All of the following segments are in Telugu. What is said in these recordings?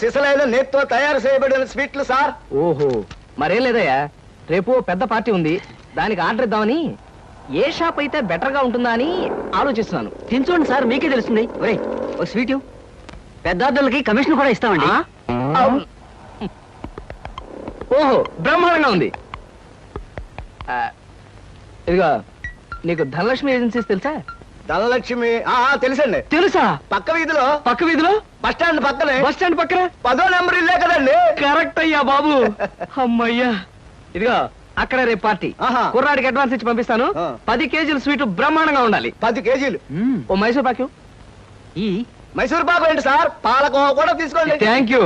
సిసలైన నేత్తో తయారు చేయబడిన స్వీట్లు సార్. ఓహో, మరేం లేదయ్యా, రేపు పెద్ద పార్టీ ఉంది, దానికి ఆర్డర్ ఇద్దామని. ఏ షాప్ అయితే బెటర్ గా ఉంటుందా అని ఆలోచిస్తున్నాను. తినచూడండి సార్, మీకే తెలుస్తుంది. ఒరే ఒక స్వీట్ పెద్ద ఆర్డర్లకి కమిషన్ కూడా ఇస్తామండి. ఓహో, బ్రహ్మాండంగా ఉంది. ఇదిగో, నీకు ధనలక్ష్మి ఏజెన్సీస్ తెలుసా? ధనలక్ష్మి తెలుసండి. తెలుసా? పక్క వీధిలో బస్ స్టాండ్ పక్కనే. బస్ స్టాండ్ పక్కన 10వ నెంబర్ ఇల్లే కదండి. కరెక్ట్ అయ్యా బాబు. అమ్మయ్యా, ఇదిగో అక్కడ రేపు పార్టీ. కుర్రాడికి అడ్వాన్స్ ఇచ్చి పంపిస్తాను. 10 కేజీల స్వీట్ బ్రహ్మాండంగా ఉండాలి. 10 కేజీలు. ఓ మైసూర్ పాకు. ఈ మైసూర్ పాకు ఏంటి సార్, పాలకోవా కూడా తీసుకోండి. Thank you.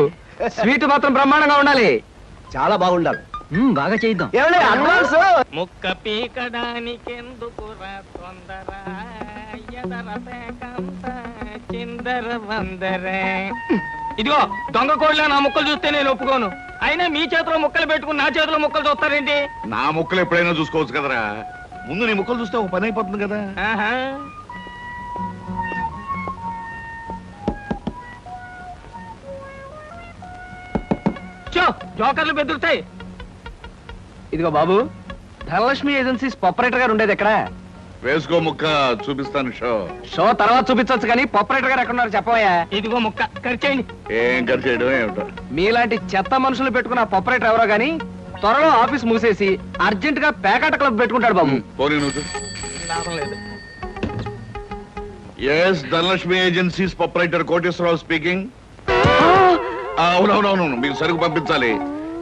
స్వీట్ మాత్రం బ్రహ్మాండంగా ఉండాలి. చాలా బాగుండాలి. బాగా చేద్దాం. ఏమండి అడ్వాన్స్? ముక్క పీకడానికెందుకురా తొందర, ఎదర పేకంత చిందర వందర. ఇదిగో దొంగ కోళ్ళ నా ముక్కలు చూస్తే నేను ఒప్పుకోను. అయినా మీ చేతిలో ముక్కలు పెట్టుకుని నా చేతిలో ముక్కలు చూస్తారేంటి? నా ముక్కలు ఎప్పుడైనా చూసుకోవచ్చు కదరా. ముందు నీ ముక్కలు చూస్తే ఒక పని అయిపోతుంది కదా. జోకర్లు బెదురుతాయి. ఇదిగో బాబు, ధనలక్ష్మి ఏజెన్సీస్ ప్రొపరేటర్ గారు ఉండేది ఎక్కడ? వేసుకో ముక్క, చూపిస్తాను. షో తర్వాత చూపించవచ్చు కానీ ప్రొపరేటర్ గారు ఎక్కడున్నారు చెప్పవయ్యా. ఇదిగో ముక్క ఖర్చేయండి. ఏం ఖర్చు చేయడం ఏమిటో. మీలాంటి చెత్త మనుషులు పెట్టుకున్న ప్రొపరేటర్ ఎవరో గానీ త్వరలో ఆఫీస్ మూసేసి అర్జెంట్ గా పేకాట క్లబ్ పెట్టుకుంటాడు బాబు. పోనీ నువ్వు. లాభం లేదు. Yes, Dhanalakshmi agencies proprietor Koteswararao speaking. అవునవునవును, మీకు సరుకు పంపించాలి.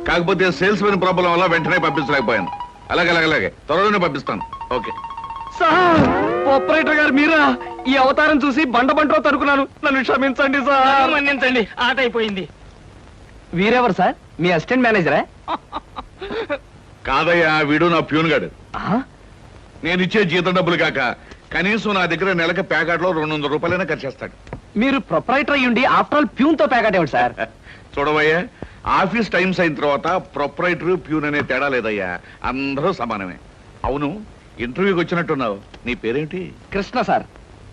కాకపోతే సేల్స్ మెన్ ప్రాబ్లం వల్ల వెంటనే పంపించలేకపోయాను. అలాగే త్వరలోనే పంపిస్తాను. ఓకే సార్, ప్రొపరేటర్ గారు మీరా? ఈ అవతారం చూసి బండలో తరుకున్నాను, నన్ను క్షమించండి సార్. మన్నించండి, ఆట అయిపోయింది. వీరెవరు సార్? మీ అసిస్టెంట్ మేనేజరా? కాదయ్యా, వీడు నా ప్యూన్ గాడు. నేను ఇచ్చే జీతం డబ్బులు కాక కనీసం నా దగ్గర నెలకి ప్యాకెట్లో 200 రూపాయలైనా ఖర్చు చేస్తాడు. మీరు ప్రొపరేటర్ అయ్యుండి ఆఫ్టర్ ఆల్ ప్యూన్ తో ప్యాకెట్ ఏమిటి సార్? చూడవయ్యా, ఆఫీస్ టైమ్స్ అయిన తర్వాత ప్రొపరేటర్ ప్యూన్ అనే తేడా లేదయ్యా, అందరూ సమానమే. అవును, ఇంటర్వ్యూకి వచ్చినట్టున్నావు, నీ పేరేంటి? కృష్ణ సార్.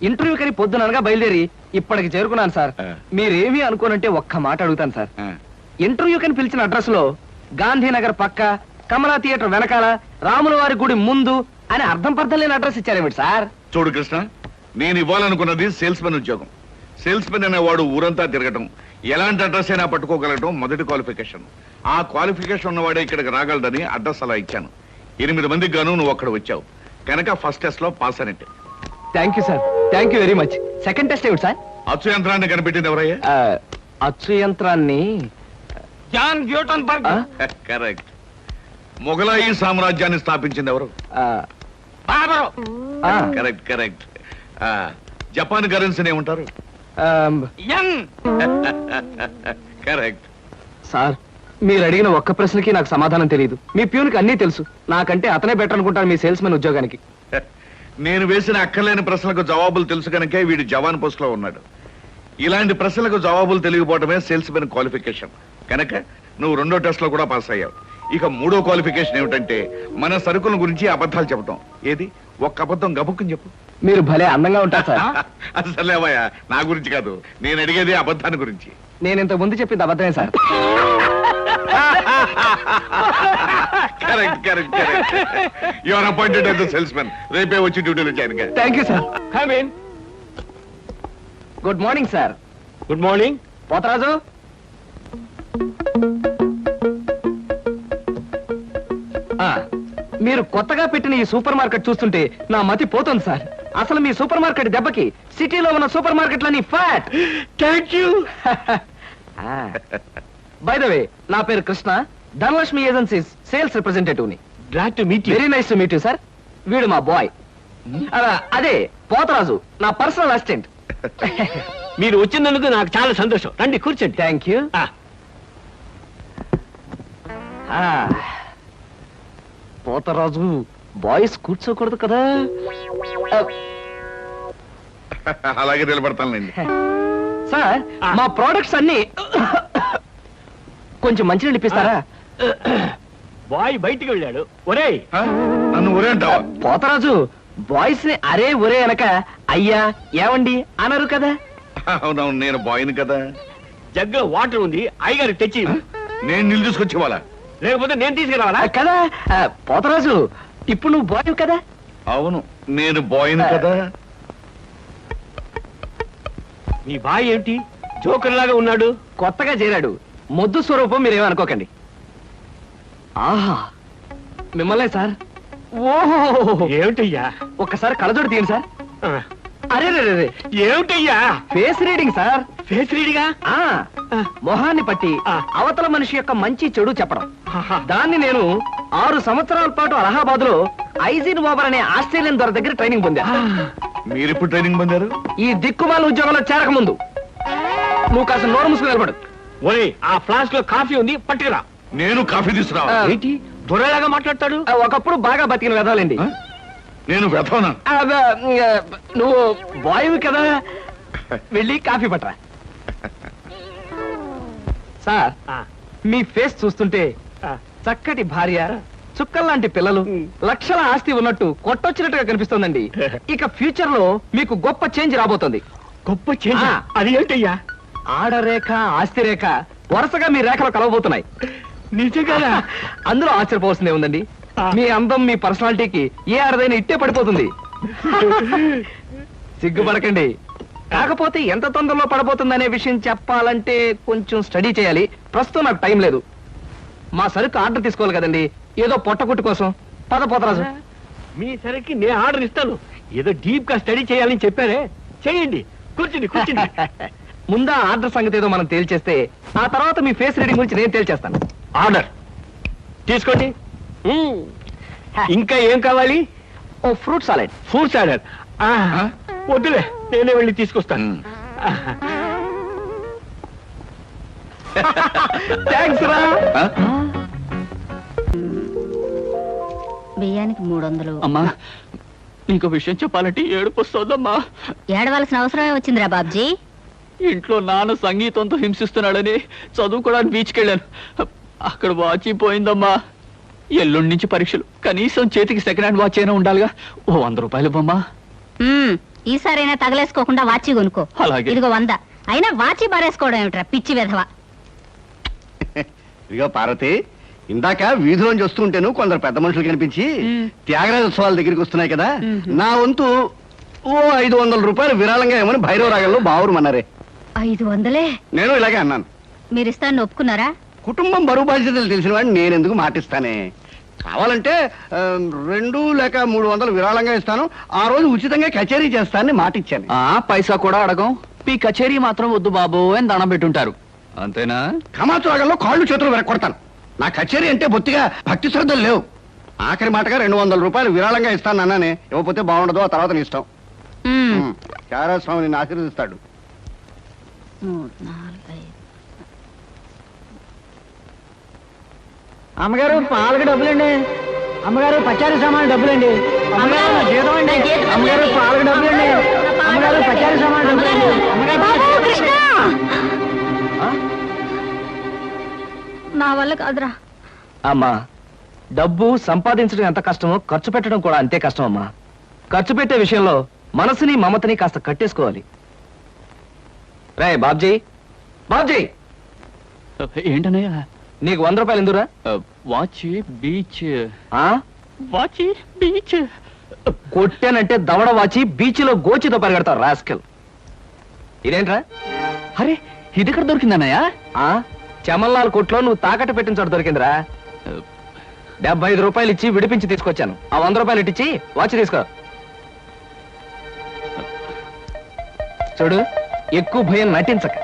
ఇంటర్వ్యూ కని పొద్దుననగా బయలుదేరి ఇప్పటికి చేరుకున్నాను సార్. మీరేమీ అనుకోనంటే ఒక్క మాట అడుగుతాను సార్. ఇంటర్వ్యూ కని పిలిచిన అడ్రస్ లో గాంధీనగర్ పక్క, కమలా థియేటర్ వెనకాల, రాముల వారి గుడి ముందు అని అర్థం పర్థం లేని అడ్రస్ ఇచ్చారేమిటి సార్? చూడు కృష్ణ, నేను ఇవ్వాలనుకున్నది సేల్స్ మెన్ ఉద్యోగం. సేల్స్ మెన్ అనేవాడు ఊరంతా తిరగటం, ఎలాంటి అడ్రస్ అయినా పట్టుకోగలగటం మొదటి క్వాలిఫికేషన్. ఆ క్వాలిఫికేషన్ ఉన్నవాడే ఇక్కడికి రాగలడని అడ్రస్ అలా ఇచ్చాను. 8 మందికి గాను నువ్వు అక్కడ వచ్చావు కనుక ఫస్ట్ టెస్ట్ లో పాస్ అనేట్టు. Thank you sir, thank you very much. Second test ఏమిటి సార్? అచ్చు యంత్రాన్ని కనిపెట్టింది ఎవరయ్యా? అచ్చు యంత్రాన్ని జాన్ గ్యూటన్బర్గ్. కరెక్ట్. మొఘలాయి సామ్రాజ్యాన్ని స్థాపించింది ఎవరు? బాబరు. కరెక్ట్. జపాన్ కరెన్సీని ఏమంటారు? యం. కరెక్ట్. సార్, మీరు అడిగిన ఒక్క ప్రశ్నకి నాకు సమాధానం తెలియదు. మీ ప్యూన్కి అన్నీ తెలుసు. నాకంటే అతనే బెటర్ అనుకుంటాను మీ సేల్స్ మెన్ ఉద్యోగానికి. నేను వేసిన అక్కర్లేని ప్రశ్నలకు జవాబులు తెలుసు కనుకే వీడు జవాన్ పోస్ట్ లో ఉన్నాడు. ఇలాంటి ప్రశ్నలకు జవాబులు తెలియకపోవడమే సేల్స్ మెన్ క్వాలిఫికేషన్. కనుక నువ్వు 2వ టెస్ట్ లో కూడా పాస్ అయ్యావు. ఇక 3వ క్వాలిఫికేషన్ ఏమిటంటే మన సరుకుల గురించి అబద్ధాలు చెప్పడం. ఏది, ఒక్క అబద్ధం గబుక్కుని చెప్పు. మీరు భలే అందంగా ఉంటారు సార్. అసలేవయ్యా, నా గురించి కాదు, నేను అడిగేది అబద్ధాన్ని గురించి. నేను ఇంత ముందు చెప్పింది అబద్ధమే sir. Correct. You are appointed as the sales men. రేపే వచ్చి డ్యూటీలో జాయిన్ గా. Thank you sir. Come in. Good morning sir. Good morning. Potharaju, మీరు కొత్తగా పెట్టిన ఈ సూపర్ మార్కెట్ చూస్తుంటే నా మతి పోతుంది సార్. అసలు మీ సూపర్ మార్కెట్ దెబ్బకి సిటీలో ఉన్న సూపర్ మార్కెట్లన్నీ flat. Thank you. By the way, నా పేరు Krishna, Dhanalakshmi agencies sales representative ని. Glad to meet you. Very nice to meet you sir. వీడు మా బాయ్. అదే పోతరాజు, నా పర్సనల్ అసిస్టెంట్. మీరు వచ్చినందుకు నాకు చాలా సంతోషం. రండి కూర్చోండి. Thank you. పోతరాజు, బాయ్స్ కూర్చోకూడదు కదా. అలాగే నిలబడతానులేండి. సార్, మా ప్రోడక్ట్స్ అన్ని కొంచెం మంచినీళ్ళు ఇప్పిస్తారా? బాయ్ బయటికి వెళ్ళాడు. ఒరేయ్, నన్ను ఒరే అంటావా? పోతరాజు, బాయ్స్ ని అరే ఒరే అనక అయ్యా ఏమండి అనరు కదా. అవునవును, నేను బాయ్ని కదా. జగ్గులో వాటర్ ఉంది అయ్యగారు తెచ్చి నేను నీళ్ళు తీసుకొచ్చి ఇవ్వాలా? లేకపోతే నేను తీసుకురావాలా? కదా పోతరాజు ఇప్పుడు నువ్వు బాయ్ కదా. అవును, నేను బాయ్ని కదా. మీ బాయ్ ఏంటి జోకర్ లాగా ఉన్నాడు? కొత్తగా చేరాడు, మొద్దు స్వరూపం మీరేమనుకోకండి. ఆహా మిమ్మల్నే సార్. ఓహో ఏమిటయ్యా? ఒక్కసారి కళ్ళజోడు తీయండి సార్. ఆ, అరే రే ఏమిటయ్యా? Face reading sir. ఫేస్ రీడిగా? ఆ మొహాన్ని పట్టి ఆ. అవతల మనిషి యొక్క మంచి చెడు చెప్పడం. ఆహా. దాన్ని నేను 6 సంవత్సరాల పాటు అలహాబాద్ లో ఐజిన్ ఓవర్ అనే ఆస్ట్రేలియన్ దొర దగ్గర ట్రైనింగ్ పొందా. మీరు ఇప్పుడు ట్రైనింగ్ పొందారు? ఈ దిక్కుమాల ఉద్యోగంలో చేరక ముందు. నువ్వు కాస్త నోరు మూసుకుని నిలబడు. ఒరే ఆ ఫ్లాస్క్ లో కాఫీ ఉంది పట్టుకురా. నేను కాఫీ తీసుకురావా? ఆ. ఏంటి దొరలాగా మాట్లాడతాడు? ఒకప్పుడు బాగా బతికిన వెదవాలండి. ఆ? నేను వెతవనా? నువ్వు బాయ్ కదా, వెళ్ళి కాఫీ పట్టరా. సార్ ఆ, మీ ఫేస్ చూస్తుంటే ఆ. చక్కటి భార్య, చుక్కల్లాంటి పిల్లలు, లక్షల ఆస్తి ఉన్నట్టు కొట్టొచ్చినట్టుగా కనిపిస్తోందండి. ఇక ఫ్యూచర్ లో మీకు గొప్ప చేంజ్ రాబోతుంది. గొప్ప చేంజ్. ఆ. అది ఏంటయ్యా? ఆడరేఖ ఆస్తి రేఖ వరుసగా మీ రేఖలు కలవబోతున్నాయి. నిజంగా? అందులో ఆశ్చర్యపోవాల్సిందే ఉందండి. ఆ. మీ అందం మీ పర్సనాలిటీకి ఏ ఆడదైనా ఇట్టే పడిపోతుంది. సిగ్గుపడకండి. కాకపోతే ఎంత తొందరలో పడబోతుందనే విషయం చెప్పాలంటే కొంచెం స్టడీ చేయాలి. ప్రస్తుతం నాకు టైం లేదు. మా సరుకు ఆర్డర్ తీసుకోవాలి కదండి, ఏదో పొట్టకుట్టు కోసం. పద పోతరాజు. మీ సరికి నేను ఆర్డర్ ఇస్తాను. ఏదో డీప్ గా స్టడీ చేయాలని చెప్పారే, చేయండి. కూర్చుని కూర్చుని. ముందా ఆర్డర్ సంగతి ఏదో మనం తేల్చేస్తే ఆ తర్వాత మీ ఫేస్ రీడింగ్ గురించి నేను తేల్చేస్తాను. ఆర్డర్ తీసుకోండి. ఇంకా ఏం కావాలి? ఓ ఫ్రూట్ సాలెడ్. Fruits order. వద్దులే, నేనే వెళ్ళి తీసుకొస్తాను. థ్యాంక్స్ రా. బియ్యానికి 300. అమ్మా నీకు విషయం చెప్పాలంటే ఏడుపు వస్తోందమ్మా. ఏడవలసిన అవసరమే వచ్చిందిరా బాబ్జీ. ఇంట్లో నాన్న సంగీతంతో హింసిస్తున్నాడని చదువుకోవడానికి బీచ్కి వెళ్ళాను. అక్కడ వాచ్ పోయిందమ్మా. ఎల్లుండి నుంచి పరీక్షలు, కనీసం చేతికి సెకండ్ హ్యాండ్ వాచ్ అయినా ఉండాలిగా. ఓ 100 రూపాయలు ఇవ్వమ్మా. ఈసారైనా తగలేసుకోకుండా వాచి కొనుక్కో. అలాగే. ఇదిగో 100. అయినా వాచి బారేసుకోవడం ఏమిట్రా పిచ్చి వెధవ. ఇదిగో పార్వతి, ఇందాక వీధిలోంచి వస్తుంటేను కొందరు పెద్ద మనుషులు కనిపించి త్యాగరాజోత్సవాల దగ్గరికి వస్తున్నాయి కదా, నా వంతు ఓ 500 రూపాయలు విరాళంగా ఏమని భైరవ రాగంలో బావురమన్నారే. 500? నేను ఇలాగే అన్నాను. మీరిస్తాను ఒప్పుకున్నారా? కుటుంబం బరువు బాధ్యతలు తెలిసిన వాడిని నేను ఎందుకు మాటిస్తానే. కావాలంటే 2 లేక 300 విరాళంగా ఇస్తాను. ఆ రోజు ఉచితంగా కచేరీ చేస్తానని మాటిచ్చాను. పైసా కూడా అడగం. మీ కచేరీ మాత్రం వద్దు బాబు అని దండం పెట్టుంటారు, అంతేనా? కమాతు రాగంలో కాళ్ళు చేతులు వెరకొడతాను. నా కచేరీ అంటే బొత్తిగా భక్తి శ్రద్ధలు లేవు. ఆఖరి మాటగా 200 రూపాయలు విరాళంగా ఇస్తాను అన్నానే. ఇవ్వకపోతే బాగుండదు, ఆ తర్వాత నీ ఇష్టం. చారాస్వామి నిన్ను ఆశీర్వదిస్తాడు. 3, 4, 5. అమ్మగారు పాలకు డబ్బులండి. అమ్మగారు పచారీ సామాన్ డబ్బులండి. అమ్మగారు నా జీతం అండి. అమ్మగారు పాలకు డబ్బులండి. అమ్మగారు పచారీ సామాన్ డబ్బులండి. బాబు, కృష్ణ! నా వల్ల కాదురా. అమ్మా, డబ్బు సంపాదించడం ఎంత కష్టమో ఖర్చు పెట్టడం కూడా అంతే కష్టం అమ్మా. ఖర్చు పెట్టే విషయంలో మనసుని మమతని కాస్త కట్టేసుకోవాలి. రే బాబ్జీ, బాబ్జీ, ఏంటనయ్యా? నీకు 100 రూపాయలు ఎందురా? Watch beach. ఆ? Watch beach. కొట్టానంటే దవడ వాచి బీచ్లో గోచితో పరిగెడతావు రాస్కెల్. ఇదేంట్రా? అరే ఇది ఎక్కడ దొరికిందన్నయ్యా? ఆ చమల్లాల్ కొట్లో నువ్వు తాకట్టు పెట్టిన చోట దొరికిందిరా. 75 రూపాయలు ఇచ్చి విడిపించి తీసుకొచ్చాను. ఆ 100 రూపాయలు ఇట్టించి వాచ్ తీసుకో. చూడు, ఎక్కువ భయం నటించక.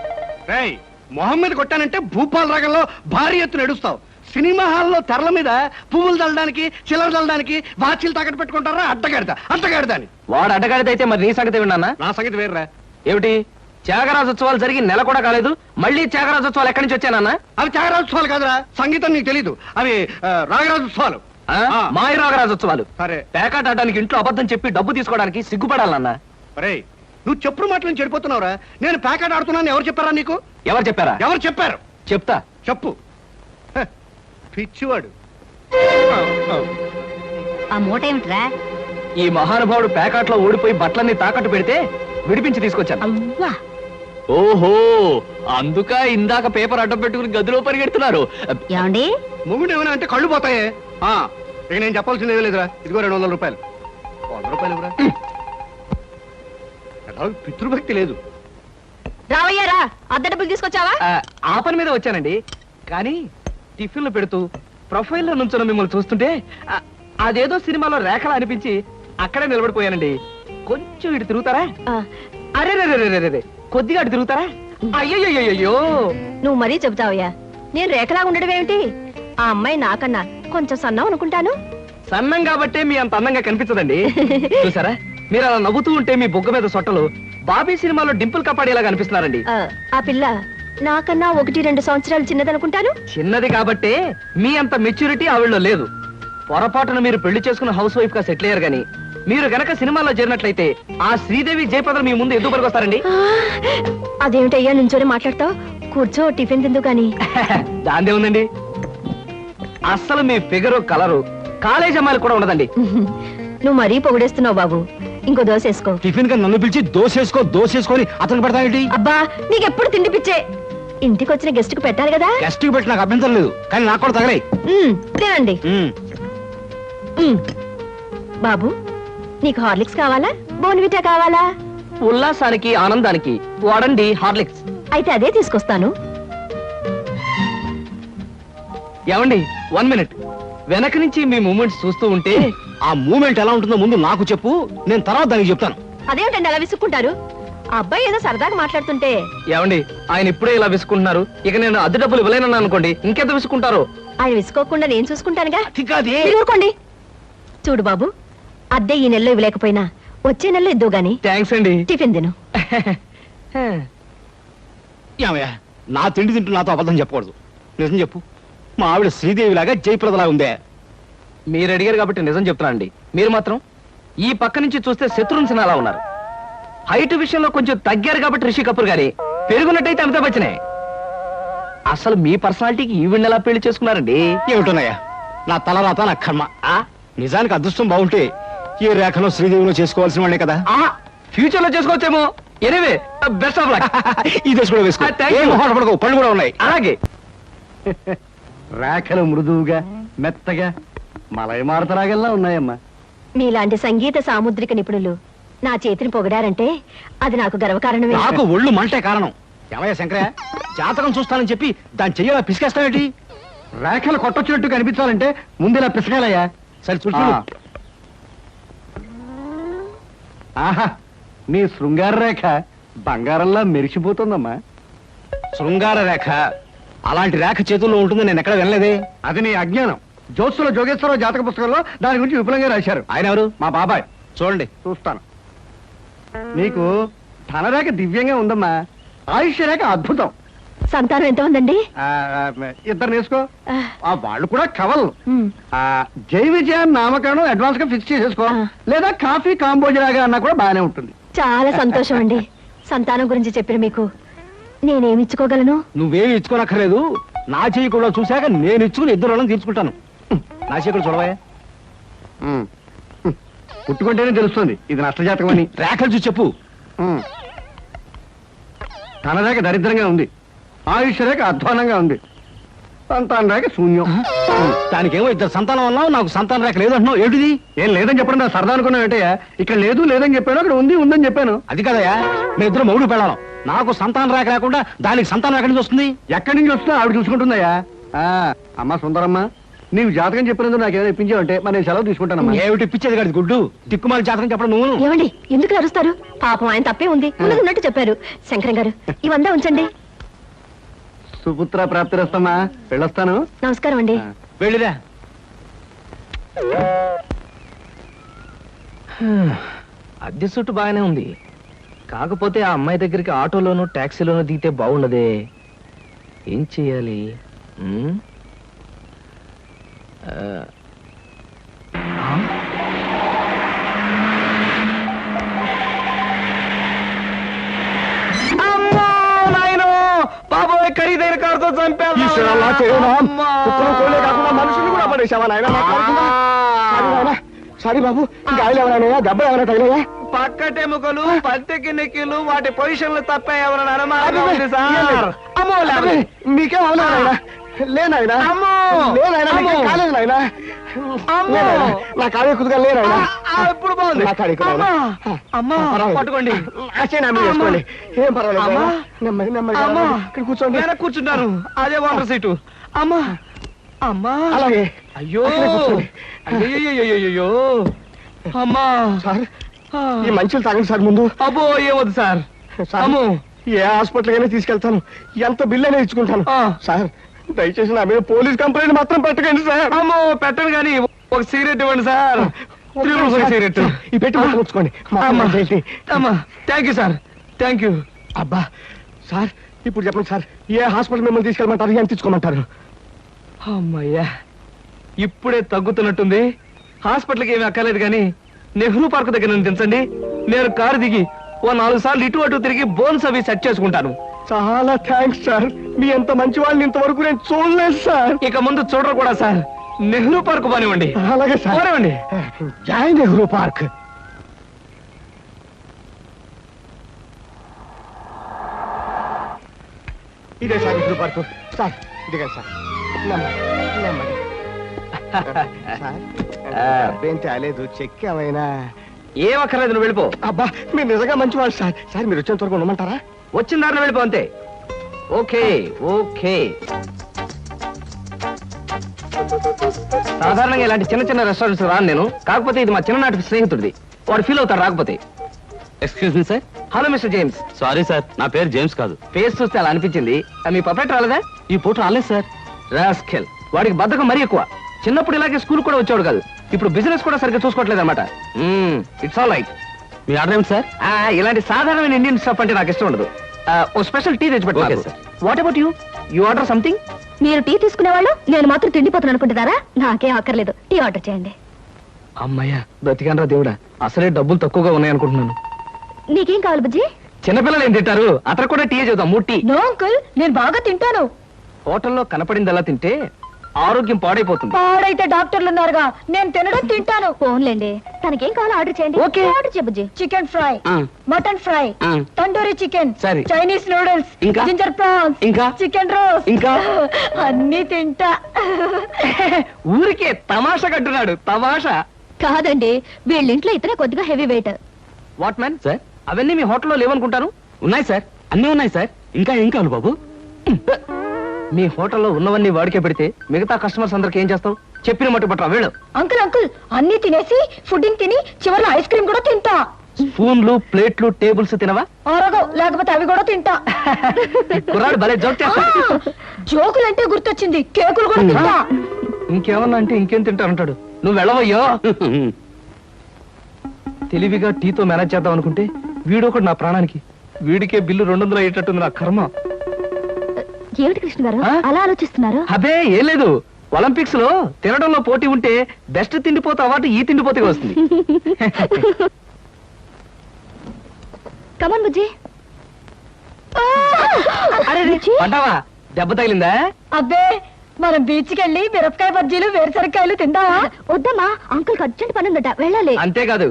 రేయ్, మొహం మీద కొట్టానంటే భూపాల్ రాగంలో భారీ ఎత్తున ఎడుస్తావు. సినిమా హాల్లో తెరల మీద పువ్వులు చల్లడానికి, చిల్లర చల్లడానికి వాచీలు తాకట్టు పెట్టుకుంటారా? అడ్డగాడిదాని. వాడు అడ్డగాడిదైతే మరి నీ సంగతి విన్నానా? నా సంగతి వేర్రా. ఏమిటి, త్యాగరాజోత్సవాలు జరిగి నెల కూడా కాలేదు, మళ్ళీ త్యాగరాజోత్సవాలు ఎక్కడి నుంచి వచ్చానన్నా? అవి త్యాగరాజోత్సవాలు కాదురా, సంగీతం నీకు తెలీదు. అవి రాగరాజోత్సవాలు. మాయ రాగరాజోత్సవాలు. సరే. పేకాట ఆడడానికి ఇంట్లో అబద్ధం చెప్పి డబ్బు తీసుకోవడానికి సిగ్గుపడాలన్నా. రేయ్, నువ్వు చెప్పుడు మాటలు నుంచి చెడిపోతున్నావురా. నేను ప్యాకెట్ ఆడుతున్నాను ఎవరు చెప్పారా నీకు? ఎవరు చెప్పారా? ఎవరు చెప్పారు? చెప్తా. చెప్పు. హ, పిచ్చివాడు. ఆ మూట ఏమిట్రా? ఈ మహానుభావుడు పేకాట్లో ఓడిపోయి బట్టలన్నీ తాకట్టు పెడితే విడిపించి తీసుకొచ్చాను. అవ్వా! ఓహో అందుక ఇందాక పేపర్ అడ్డం పెట్టుకుని గదిలో పరిగెడుతున్నారు. ఏమండి మొగుడు ఏమైనా అంటే కళ్ళు పోతాయే. ఇక నేను చెప్పాల్సింది ఏమీ లేదురా. ఇదిగో 200 రూపాయలు. 100 రూపాయలు ఇవ్వరా. ఎలా పితృభక్తి లేదు. రావయ్యారా అద్దె డబ్బులు తీసుకొచ్చావా? ఆ పని మీద వచ్చానండి. కానీ టిఫిన్లు పెడుతూ ప్రొఫైల్లో నుంచున్న మిమ్మల్ని చూస్తుంటే అదేదో సినిమాలో రేఖలా అనిపించి అక్కడే నిలబడిపోయానండి. కొంచెం ఇటు తిరుగుతారా? అరే రే కొద్దిగా అటు తిరుగుతారా? అయ్యో నువ్వు మరీ చెబుతావయ్యా. నేను రేఖలాగా ఉండడం ఏమిటి? ఆ అమ్మాయి నాకన్నా కొంచెం సన్నం అనుకుంటాను. సన్నం కాబట్టే మీ అంత అందంగా కనిపించదండి. చూసారా, మీరు అలా నవ్వుతూ ఉంటే మీ బొగ్గ మీద సొట్టలు బాబీ సినిమాలో డింపుల్ కపాడేలాగా అనిపిస్తున్నారండి. ఆ పిల్ల నాకన్నా 1-2 సంవత్సరాలు చిన్నదనుకుంటాను. చిన్నది కాబట్టే మీ అంత మెచ్యూరిటీ ఆవిడలో లేదు. పొరపాటున మీరు పెళ్లి చేసుకున్న హౌస్ వైఫ్ గా సెటిల్ అయ్యారు గాని మీరు గనక సినిమాలో చేరినట్లయితే ఆ శ్రీదేవి జయప్రద మీ ముందు ఎందుకు పనికొస్తారండి? అదేమిటయ్యా నుంచోని మాట్లాడతావు? కూర్చో, టిఫిన్ తిందు గాని. దాందే ఉందండి. అస్సలు మీ ఫిగరు కలరు కాలేజ్ అమ్మాయిలు కూడా ఉండదండి. నువ్వు మరీ పొగిడేస్తున్నావు బాబు. ఇంకో దోశ వేసుకో. టిఫిన్ గా నన్ను పిలిచి దోసేసుకొని అతను పెడతావేంటి? అబ్బా నీకెప్పుడు తిండి పిచ్చే. ఇంటికి వచ్చిన గెస్ట్ కు పెట్టాలి కదా. గెస్ట్ కి పెట్టి నాకు అభ్యంతరం లేదు, కానీ నాకు కూడా తగలే. తినండి. బాబు నీకు హార్లిక్స్ కావాలా, బోన్విటా కావాలా? ఉల్లాసానికి ఆనందానికి వాడండి హార్లిక్స్. అయితే అదే తీసుకొస్తాను. ఏమండి 1 మినిట్. వెనక నుంచి మీ మూమెంట్స్ చూస్తూ ఉంటే ఆ మూమెంట్ ఎలా ఉంటుందో ముందు నాకు చెప్పు, నేను తర్వాత దానికి చెప్తాను. అదేమిటండి అలా విసుక్కుంటారు? ఆ అబ్బాయి ఏదో సరదాగా మాట్లాడుతుంటే. ఏమండి ఆయన ఇప్పుడే ఇలా విసుకుంటున్నారు, ఇక నేను అద్దె డబ్బులు ఇవ్వలేనన్నా అనుకోండి ఇంకెంత విసుకుంటారు. ఆయన విసుకోకుండా నేను చూసుకుంటానుగా. అతికాదే. మీరు ఊరుకోండి. చూడు బాబు, అద్దె ఈ నెలలో ఇవ్వలేకపోయినా వచ్చే నెలలో ఇద్దు గాని. థ్యాంక్స్ అండి. టిఫిన్ తిను. ఏమయ్యా, నా తిండి తింటూ నాతో అబద్ధం చెప్పకూడదు. నిజం చెప్పు, మా ఆవిడ శ్రీదేవిలాగా జయప్రదలా ఉందే? మీరు అడిగారు కాబట్టి నిజం చెప్తానండి. మీరు మాత్రం ఈ పక్క నుంచి చూస్తే శత్రుఘ్న సిన్హా అలా ఉన్నారు. హైట్ విషయంలో కొంచెం తగ్గారు కాబట్టి రిషి కపూర్ గారి, పెరుగున్నట్టయితే అమితాబ్ బచ్చనే. అసలు మీ పర్సనాలిటీకి ఈవిడ్ని ఎలా పెళ్లి చేసుకున్నారండి? ఏమిటోనయ్యా, నా తలరాత నా కర్మ. నిజానికి అదృష్టం బాగుంటే ఈ రేఖలో శ్రీదేవిలో చేసుకోవాల్సిన వాడే కదా. ఫ్యూచర్ లో చేసుకోవచ్చేమో. Anyway best of luck. ఈ దశ కూడా వేసుకో. ఏం మొహమాట పడకు, పళ్ళు కూడా ఉన్నాయి. అలాగే. రేఖలు మృదువుగా మెత్తగా మలయమారుతరాగల్లా ఉన్నాయమ్మా. మీలాంటి సంగీత సాముద్రిక నిపుణులు నా చేతిని పొగిడారంటే అది నాకు గర్వకారణమే. నాకు ఒళ్ళు మంటే కారణం. ఏమయ్యా శంకరయ్య, జాతకం చూస్తానని చెప్పి దాన్ని చెయ్యాలా పిసికేస్తావేంటి? రేఖలు కొట్టొచ్చినట్టు కనిపించాలంటే ముందు ఇలా పిసకాలయ్యా. సరే చూడు. ఆహా, మీ శృంగార రేఖ బంగారంలా మెరిసిపోతుందమ్మా. శృంగార రేఖ అలాంటి రేఖ చేతుల్లో ఉంటుందని నేను ఎక్కడ వినలేదే. అది నీ అజ్ఞానం. జోత్సుల జోగేశ్వరరావు జాతక పుస్తకంలో దాని గురించి విపులంగా రాశారు. ఆయన ఎవరు? మా బాబాయ్. చూడండి. చూస్తాను. నీకు ధనరేఖ దివ్యంగా ఉందమ్మా. ఆయుష్య రేఖ అద్భుతం. సంతానం ఎంత ఉందండి? 2 వేసుకో. వాళ్ళు కూడా కవల్. ఉమ్. జై విజయాన్ని నామకరణం అడ్వాన్స్ గా ఫిక్స్ చేసేసుకో. లేదా కాఫీ కాంబోజలాగా అన్నా కూడా బాగానే ఉంటుంది. చాలా సంతోషం అండి. సంతానం గురించి చెప్పిన మీకు నేనేమి ఇచ్చుకోగలను? నువ్వేమి ఇచ్చుకోనక్కర్లేదు. నా చెయ్యి కూడా చూశాక నేను ఇచ్చుకుని 2 రోజులను తీర్చుకుంటాను. నా చెయ్యి కూడా చూడవా. పుట్టుకుంటేనే తెలుస్తుంది ఇది నష్టజాతకం అని. రేఖలు చూసి చెప్పు. ధనరేఖ దరిద్రంగా ఉంది. ఆయుష్ రేఖ అధ్వానంగా ఉంది. సంతాన రేఖ శూన్యం. దానికేమో 2 సంతానం అన్నావు, నాకు సంతాన రేఖ లేదంటున్నావు. ఏమిటిది? ఏం లేదని చెప్పడం నా సరదా అనుకున్నావు ఏంటయ్యా? ఇక్కడ లేదు లేదని చెప్పాను, అక్కడ ఉంది ఉందని చెప్పాను. అది కదయా, మేము 2 మొగుడు పెళ్ళాం. నాకు సంతాన రేఖ లేకుండా దానికి సంతానం ఎక్కడి నుంచి వస్తుంది? ఎక్కడి నుంచి వస్తుందో ఆవిడ చూసుకుంటుందయ్యా. అమ్మా సుందరమ్మ, నీవు జాతకం చెప్పినందుకు నాకు ఏదైనా ఇప్పించావంటే మరి నేను సెలవు తీసుకుంటానమ్మా. ఏమిటి ఇప్పించేది కాదు గుడ్డు, తిక్కుమాలి జాతకం చెప్పడం నువ్వు. ఏమండి ఎందుకు అరుస్తారు? పాపం ఆయన తప్పే ఉంది, ఉన్నట్టు చెప్పారు. శంకరం గారు ఇవంతా ఉంచండి. సుపుత్ర ప్రాప్తిరస్తమ్మా, వెళ్ళొస్తాను. నమస్కారం అండి. వెళ్ళిరా. అద్దె సుట్టు బాగానే ఉంది, కాకపోతే ఆ అమ్మాయి దగ్గరికి ఆటోలోను టాక్సీలోను దిగితే బాగుండదే. ఏం చెయ్యాలి? బాబోయ్, ఖరీదైన కారుతో చంపాను. మనుషులు కూడా పడేసావా నాయన? సారీ బాబు, గాయలు ఎవరైనా దెబ్బలు ఎవరైనా తగిలాయా? పక్కటెముకలు పత్తికి నెక్కిలు వాటి పొజిషన్లు తప్ప ఎవరైనా అనుమానంగా ఉంది సార్. అమ్మో లేవలే. మీకేం అవలేదు నాయనా లేనాయనా అమ్మో. లేనాయనా నీకేం అమ్మో. కాలేదు నాయనా అమ్మో. లేనాయనా, నా కాడే కుదుగా లేనాయనా ఇప్పుడు బాగుంది. నా కాడికి అమ్మా. నాయనా. అమ్మా పర్వాలేదు. పట్టుకోండి. అచ్చేనా మీరు వేసుకోండి ఏం పర్వాలేదు అమ్మా. నాయనా. నెమ్మది నెమ్మది అమ్మా ఇక్కడ కూర్చోండి నేను కూర్చుంటాను. అదే వాటర్ సీటు. అమ్మా అమ్మా అలాగే అయ్యో అక్కడే కూర్చోండి. అయ్యో అమ్మా సార్ ఈ మంచులు తాగండి సార్ ముందు అబ్బో ఏమొద్దు సార్. సార్ అమ్మో. ఏ హాస్పిటల్ అయినా తీసుకెళ్తాను ఎంత బిల్ అయినా ఇచ్చుకుంటాను ఆ. సార్ దయచేసి నా మీద పోలీస్ కంప్లైంట్ మాత్రం పెట్టకండి సార్ అమ్మో పెట్టను కానీ ఒక సిగరెట్ ఇవ్వండి సార్. 3 రూపాయల సిగరెట్. ఈ పెట్టి మొత్తం ఉంచుకోండి అమ్మా అమ్మా thank you sir thank you. అబ్బా సార్ ఇప్పుడు చెప్పండి సార్ ఏ హాస్పిటల్ మిమ్మల్ని తీసుకెళ్ళమంటారు ఎంత తీసుకోమంటారు అమ్మయ్యా ఇప్పుడే తగ్గుతున్నట్టుంది. హాస్పిటల్కి ఏమీ అక్కర్లేదు కానీ నెహ్రూ పార్క్ దగ్గర నన్ను దించండి. నేను కారు దిగి ఓ 4 సార్లు ఇటు అటు తిరిగి బోన్స్ అవి సెట్ చేసుకుంటాను. చాలా థ్యాంక్స్ సార్ మీ ఎంత మంచి వాళ్ళని ఇంతవరకు నేను చూడలేదు సార్ ఇక ముందు చూడరు కూడా సార్. నెహ్రూ పార్క్ పోనివ్వండి. అలాగే సార్ పోనివ్వండి. జై నెహ్రూ పార్క్ ఇదే సార్ నెహ్రూ పార్క్ సార్ ఇదిగా సార్ నెమ్మది నెమ్మది సార్ అబ్బేం తేలేదు చెక్ ఏమైనా ఏం అక్కర్లేదు నువ్వు వెళ్ళిపో. అబ్బా మీరు నిజంగా మంచివాళ్ళు సార్ సార్ మీరు వచ్చేంత వరకు ఉండమంటారా వచ్చిన దారిలో వెళ్ళిపో అంతే. Okay okay. సాధారణంగా ఇలాంటి చిన్న చిన్న రెస్టారెంట్స్ రాను నేను. కాకపోతే ఇది మా చిన్ననాటి స్నేహితుడిది. వాడు ఫీల్ అవుతాడు రాకపోతే. Excuse me sir. Hello mister James. Sorry sir, నా పేరు జేమ్స్ కాదు. ఫేస్ చూస్తే అలా అనిపించింది. మీ పర్ఫెక్ట్ రాలేదా? ఈ పూట రాలేదు సార్. రాస్కెల్. వాడికి బద్ధకం మరీ ఎక్కువ. చిన్నప్పుడు ఇలాగే స్కూల్ కూడా వచ్చాడు కాదు. ఇప్పుడు బిజినెస్ కూడా సరిగ్గా చూసుకోవట్లేదు అనమాట. It's all right. Me order ఏమిటి సార్? ఇలాంటి సాధారణమైన ఇండియన్ స్టఫ్ అంటే నాకు ఇష్టం ఉండదు. ఓ స్పెషల్ టీ తెచ్చి Okay, పెట్టు. sir. What about you? You order something? మీరు టీ తీసుకునేవాళ్ళు నేను మాత్రం తిండిపోతాను అనుకుంటున్నారా? నాకేం అక్కర్లేదు, టీ ఆర్డర్ చేయండి. అమ్మయ్యా బ్రతికానరా దేవుడా. అసలే డబ్బులు తక్కువగా ఉన్నాయనుకుంటున్నాను. నీకేం కావాలి బుజ్జి? చిన్నపిల్లలు ఏం తింటారు? అతను కూడా టీ చూద్దాం. 3 టీ. నో అంకుల్, నేను బాగా తింటాను. హోటల్లో కనపడిందల్లా తింటే ఆరోగ్యం పాడైపోతుంది. పాడైతే డాక్టర్లు ఉన్నారుగా, నేను తినడం తింటాను. ఫోన్లేండి, తనకేం కావాలో ఆర్డర్ చేయండి. ఓకే. ఆర్డర్ చేయ బుజ్జి. చికెన్ ఫ్రై, ఆ. మటన్ ఫ్రై, ఆ. తండూరి చికెన్, సరే. చైనీస్ నూడిల్స్, ఇంకా? జింజర్ ప్రాన్స్, ఇంకా? చికెన్ రోస్, ఇంకా? అన్ని తింటా. ఊరికే తమాషా కట్టున్నాడు. తమాషా కాదండి, వీళ్ళింట్లో ఇతనే కొద్దిగా heavy weight. What man sir? అవన్నీ మీ హోటల్లో లేవనుకుంటాను. ఉన్నాయి సార్, అన్నీ ఉన్నాయి సార్. ఇంకా ఏం కావాలి బాబు? మీ హోటల్లో ఉన్నవన్నీ వాడికే పెడితే మిగతా కస్టమర్స్ అందరికి ఏం చేస్తావు? చెప్పిన మట్టు పట్టరా వెళ్ళు. అంకుల్ అంకుల్, అన్ని తినేసి ఫుడ్డింగ్ తిని చివరిలో ఐస్ క్రీమ్ కూడా తింటా. స్పూన్లు ప్లేట్లు టేబుల్స్ తినవా? ఆరోగం, లేకపోతే అవి కూడా తింటా. కుర్రాడు భలే జోక్ చేస్తాడు. జోకులంటే గుర్తొచ్చింది, కేకులు కూడా తింటా. ఇంకేమన్నా అంటే ఇంకేం తింటానంటాడు. నువ్వు వెళ్ళవయ్యో. తెలివిగా టీతో మేనేజ్ చేద్దాం అనుకుంటే వీడొకడు నా ప్రాణానికి. వీడికే బిల్లు 200 అయ్యేటట్టుంది నా కర్మ. ఏమిటి కృష్ణ గారు ఆ? అలా ఆలోచిస్తున్నారు? అబే ఏం లేదు. ఒలింపిక్స్ లో తినడంలో పోటీ ఉంటే బెస్ట్ తిండిపోతే అవార్డు ఈ తిండిపోతే వస్తుంది. కమన్ బుజ్జి. అరే పడ్డావా? దెబ్బ తగిలిందా? అబ్బే, మనం బీచ్ కి వెళ్ళి మిరపకాయ బజ్జీలు వేరుసరికాయలు తిందామా? వద్దమ్మా, అంకుల్ అర్జెంట్ పని ఉందట, వెళ్ళాలి. అంతేకాదు,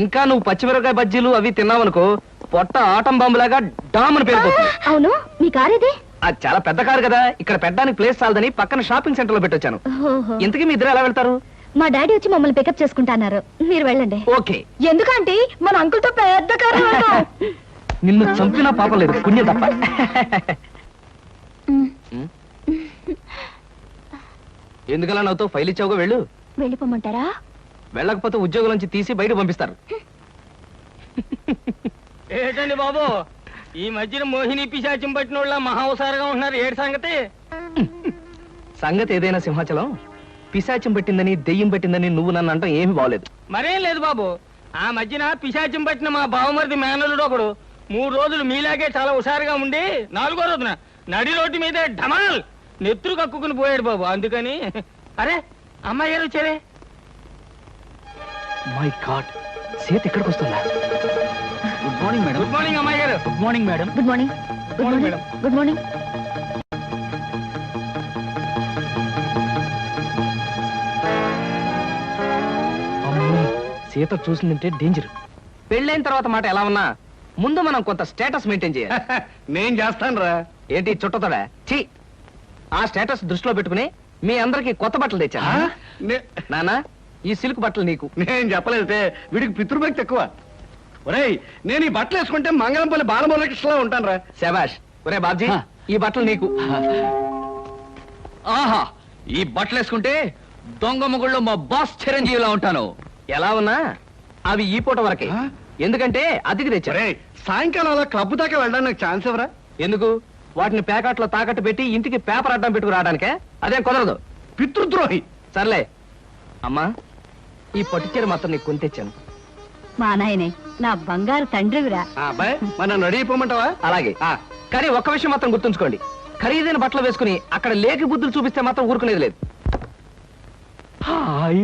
ఇంకా నువ్వు పచ్చిమిరపకాయ బజ్జీలు అవి తిన్నావనుకో పొట్ట ఆటం బాంబులాగా డామ్ అని పేరుపోతుంది. అవును, మీ కార్ ఇది? అది చాలా పెద్ద కారు కదా, ఇక్కడ పెట్టడానికి ప్లేస్ చాలదని పక్కన షాపింగ్ సెంటర్ లో పెట్టొచ్చాను. ఓహో. ఇంతకీ మీ ఇద్దరు ఎలా వెళ్తారు? మా డాడీ వచ్చి మమ్మల్ని పికప్ చేసుకుంటాన్నారు, మీరు వెళ్ళండి. ఓకే. ఎందుకంటే మన అంకుల్ తో పెద్ద కారు వెళ్దాం. నిన్ను చంపినా పాపం లేదు, పుణ్యం తప్ప. ఎందుకలా నవ్వుతో ఫైల్ ఇచ్చావుగా వెళ్ళు. వెళ్ళిపోమంటారా? వెళ్ళకపోతే ఉద్యోగం నుంచి తీసి బయట పంపిస్తారు. ఏంటండి బాబు, ఈ మధ్యన మోహిని పిశాచం పట్టిన వాళ్ళ మహావసారగా ఉంటున్నారు. ఏడు సంగతి? సంగతి ఏదైనా సింహాచలం, పిశాచం పట్టిందని దెయ్యం పట్టిందని నువ్వు నన్ను అంటాం ఏమీ బాగలేదు. మరేం లేదు బాబు, ఆ మధ్యన పిశాచం పట్టిన మా బావమరిది మేనలుడు ఒకడు 3 రోజులు మీలాగే చాలా హుషారుగా ఉండి 4వ రోజున నడి రోడ్డు మీదే ఢమాల్ నెత్తురు కక్కుకుని పోయాడు బాబు. అందుకని అరే అమ్మాయి గారు వచ్చారే. మై గాడ్, సీత ఇక్కడికి వస్తుందా? Good morning madam. Good morning అమ్మాయి గారు. Good morning madam. Good morning. Good morning madam. Good morning. అమ్మో, సీత చూసిందంటే డేంజర్. పెళ్ళైన తర్వాత మాట ఎలా ఉన్నా ముందు మనం కొంత స్టేటస్ మెయింటైన్ చేయాలి. నేను చేస్తాను రా. ఏంటి చుట్టతోడా? ఛీ! ఆ స్టేటస్ దృష్టిలో పెట్టుకుని మీ అందరికి కొత్త బట్టలు తెచ్చా. నానా, ఈ సిల్క్ బట్టలు నీకు. నేను చెప్పలేదే, వీడికి పితృభక్తి ఎక్కువ. ఒరేయ్, నేను ఈ బట్టలు వేసుకుంటే మంగళంపల్లి బాలమురకృష్ణలా ఉంటాను రా. శబాష్. ఒరే బాబ్జీ, ఈ బట్టలు నీకు. ఆహా, ఈ బట్టలు వేసుకుంటే దొంగ మొగుళ్ళు మా బాస్ చిరంజీవిలా ఉంటాను. ఎలా ఉన్నా అవి ఈ పూట వరకే. ఎందుకంటే అతికి తెచ్చా. ఒరేయ్, సాయంకాలం అలా క్లబ్ దాకా వెళ్ళడానికి నాకు ఛాన్స్ ఎవరా? ఎందుకు? వాటిని ప్యాకెట్లో తాకట్టు పెట్టి ఇంటికి పేపర్ అడ్డం పెట్టుకు రావడానికే? అదేం కుదరదు. పితృద్రోహి. సర్లే అమ్మా, ఈ పట్టుచీర మాత్రం నీకు కొని తెచ్చాను. మా నాయనే నా బంగారు తండ్రివిరా. అబ్బాయి, మరి నన్ను రెడీ అయిపోమంటావా? అలాగే. కానీ ఒక్క విషయం మాత్రం గుర్తుంచుకోండి, ఖరీదైన బట్టలు వేసుకుని అక్కడ లేకి బుద్ధులు చూపిస్తే మాత్రం ఊరుకునేది లేదు. హాయ్,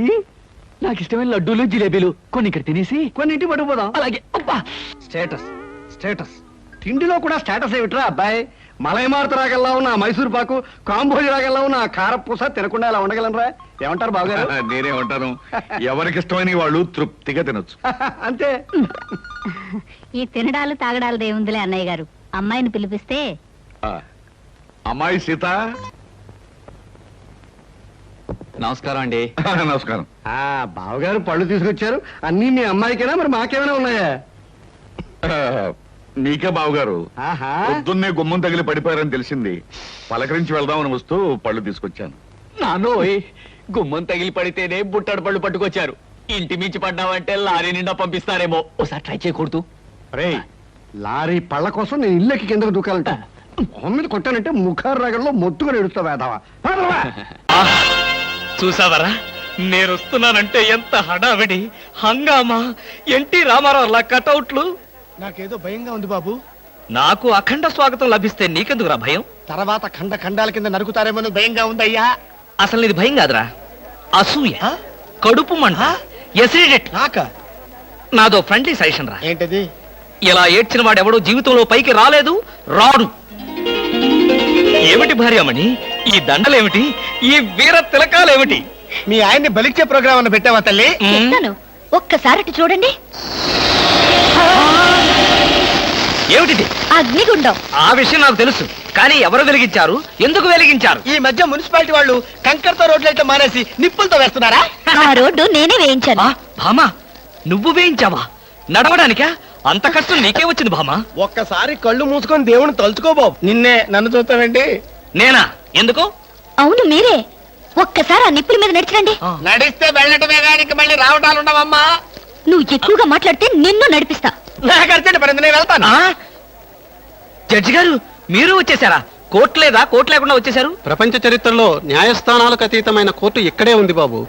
నాకు ఇష్టమైన లడ్డూలు జిలేబీలు కొన్ని ఇక్కడ తినేసి కొన్ని ఇంటి పట్టుకుపోదాం. అలాగే. అబ్బా, స్టేటస్ స్టేటస్. తిండిలో కూడా స్టేటస్ ఏమిట్రా అబ్బాయి? మలైమారుత రాగల్లా ఉన్న మైసూర్ పాకు, కాంబోజి రాగల్లా ఉన్న కారపూస తినకుండా ఇలా ఉండగలనరా? ఏమంటారు బావగారు? నేనేమంటాను, ఎవరికి ఇష్టమైన వాళ్ళు తృప్తిగా తినొచ్చు. అంతే. ఈ తినడాలు తాగడాలు దేవుందిలే అన్నయ్య గారు. అమ్మాయిని పిలిపిస్తే ఆ, అమ్మాయి సీత. నమస్కారం అండి. నమస్కారం. బావగారు పళ్ళు తీసుకొచ్చారు. అన్నీ మీ అమ్మాయికేనా, మరి మాకేమైనా ఉన్నాయా? నీకే బావగారు. ఆహా. పొద్దున్నే గుమ్మం తగిలి పడిపోయారని తెలిసింది. పలకరించి వెళ్దామని వస్తూ పళ్ళు తీసుకొచ్చాను. నానోయ్, గుమ్మం తగిలి పడితేనే బుట్టడు పళ్ళు పట్టుకొచ్చారు. ఇంటి మించి పడ్డావంటే లారీ నిండా పంపిస్తారేమో. ఒకసారి ట్రై చేయకూడదు. రేయ్, లారీ పళ్ళ కోసం నేను ఇల్లెక్కి కిందకు దూకాలంట. మొహం మీద కొట్టానంటే ముఖారు రగంలో మొత్తుగా ఎడుస్తావు వేదావా. చూసావరా, నేను వస్తున్నానంటే ఎంత హడావిడి హంగామా. ఎన్టీ రామారావు కటౌట్లు. నాకేదో భయంగా ఉంది బాబు. నాకు అఖండ స్వాగతం లభిస్తే నీకెందుకురా భయం? తర్వాత ఖండ ఖండాల కింద నరుకుతారేమో భయంగా ఉందయ్యా. అసలు నీది భయం కాదురా, అసూయ, కడుపు మంట, ఎసిడిటీ. నాక నాదో ఫ్రెండ్లీ సజెషన్ రా. ఏంటది? ఇలా ఏడ్చిన వాడెవడో జీవితంలో పైకి రాలేదు, రాడు. ఏమిటి భార్యమణి ఈ దండలేమిటి, ఈ వీర తిలకాలేమిటి? మీ ఆయన్ని బలిచ్చే ప్రోగ్రామ్ అన్న పెట్టావా తల్లి? చెప్తాను, ఒక్కసారి చూడండి. ఏమిటి అగ్నిగుండం. ఆ విషయం నాకు తెలుసు, కానీ ఎవరు వెలిగించారు, ఎందుకు వెలిగించారు? ఈ మధ్య మున్సిపాలిటీ వాళ్ళు కంకర్తో రోడ్లు అయితే మానేసి నిప్పులతో వేస్తున్నారా? ఆ రోడ్డు నేనే వేయించాను. భామా, నువ్వు వేయించావా? నడవడానికా? అంత కష్టం నీకే వచ్చింది భామా? ఒక్కసారి కళ్ళు మూసుకొని దేవుని తలుచుకో బాబు. నిన్నే నన్ను చూస్తావేంటి? నేనా? ఎందుకు? అవును మీరే. ఒక్కసారి ఆ నిప్పుల మీద నడిచిరండి. నడిస్తే వెళ్ళటమే గానికి మళ్ళీ రావటాలు ఉండవమ్మా. నువ్వు ఎక్కువగా మాట్లాడితే నిన్ను నడిపిస్తా. నాకు అర్జెంట్ పడింది, నేను వెళ్తాను. జడ్జి గారు, మీరు వచ్చేసారా? కోర్టు లేదా? కోర్టు లేకుండా వచ్చేసారు? ప్రపంచ చరిత్రలో న్యాయస్థానాలకు అతీతమైన కోర్టు ఇక్కడే ఉంది బాబు.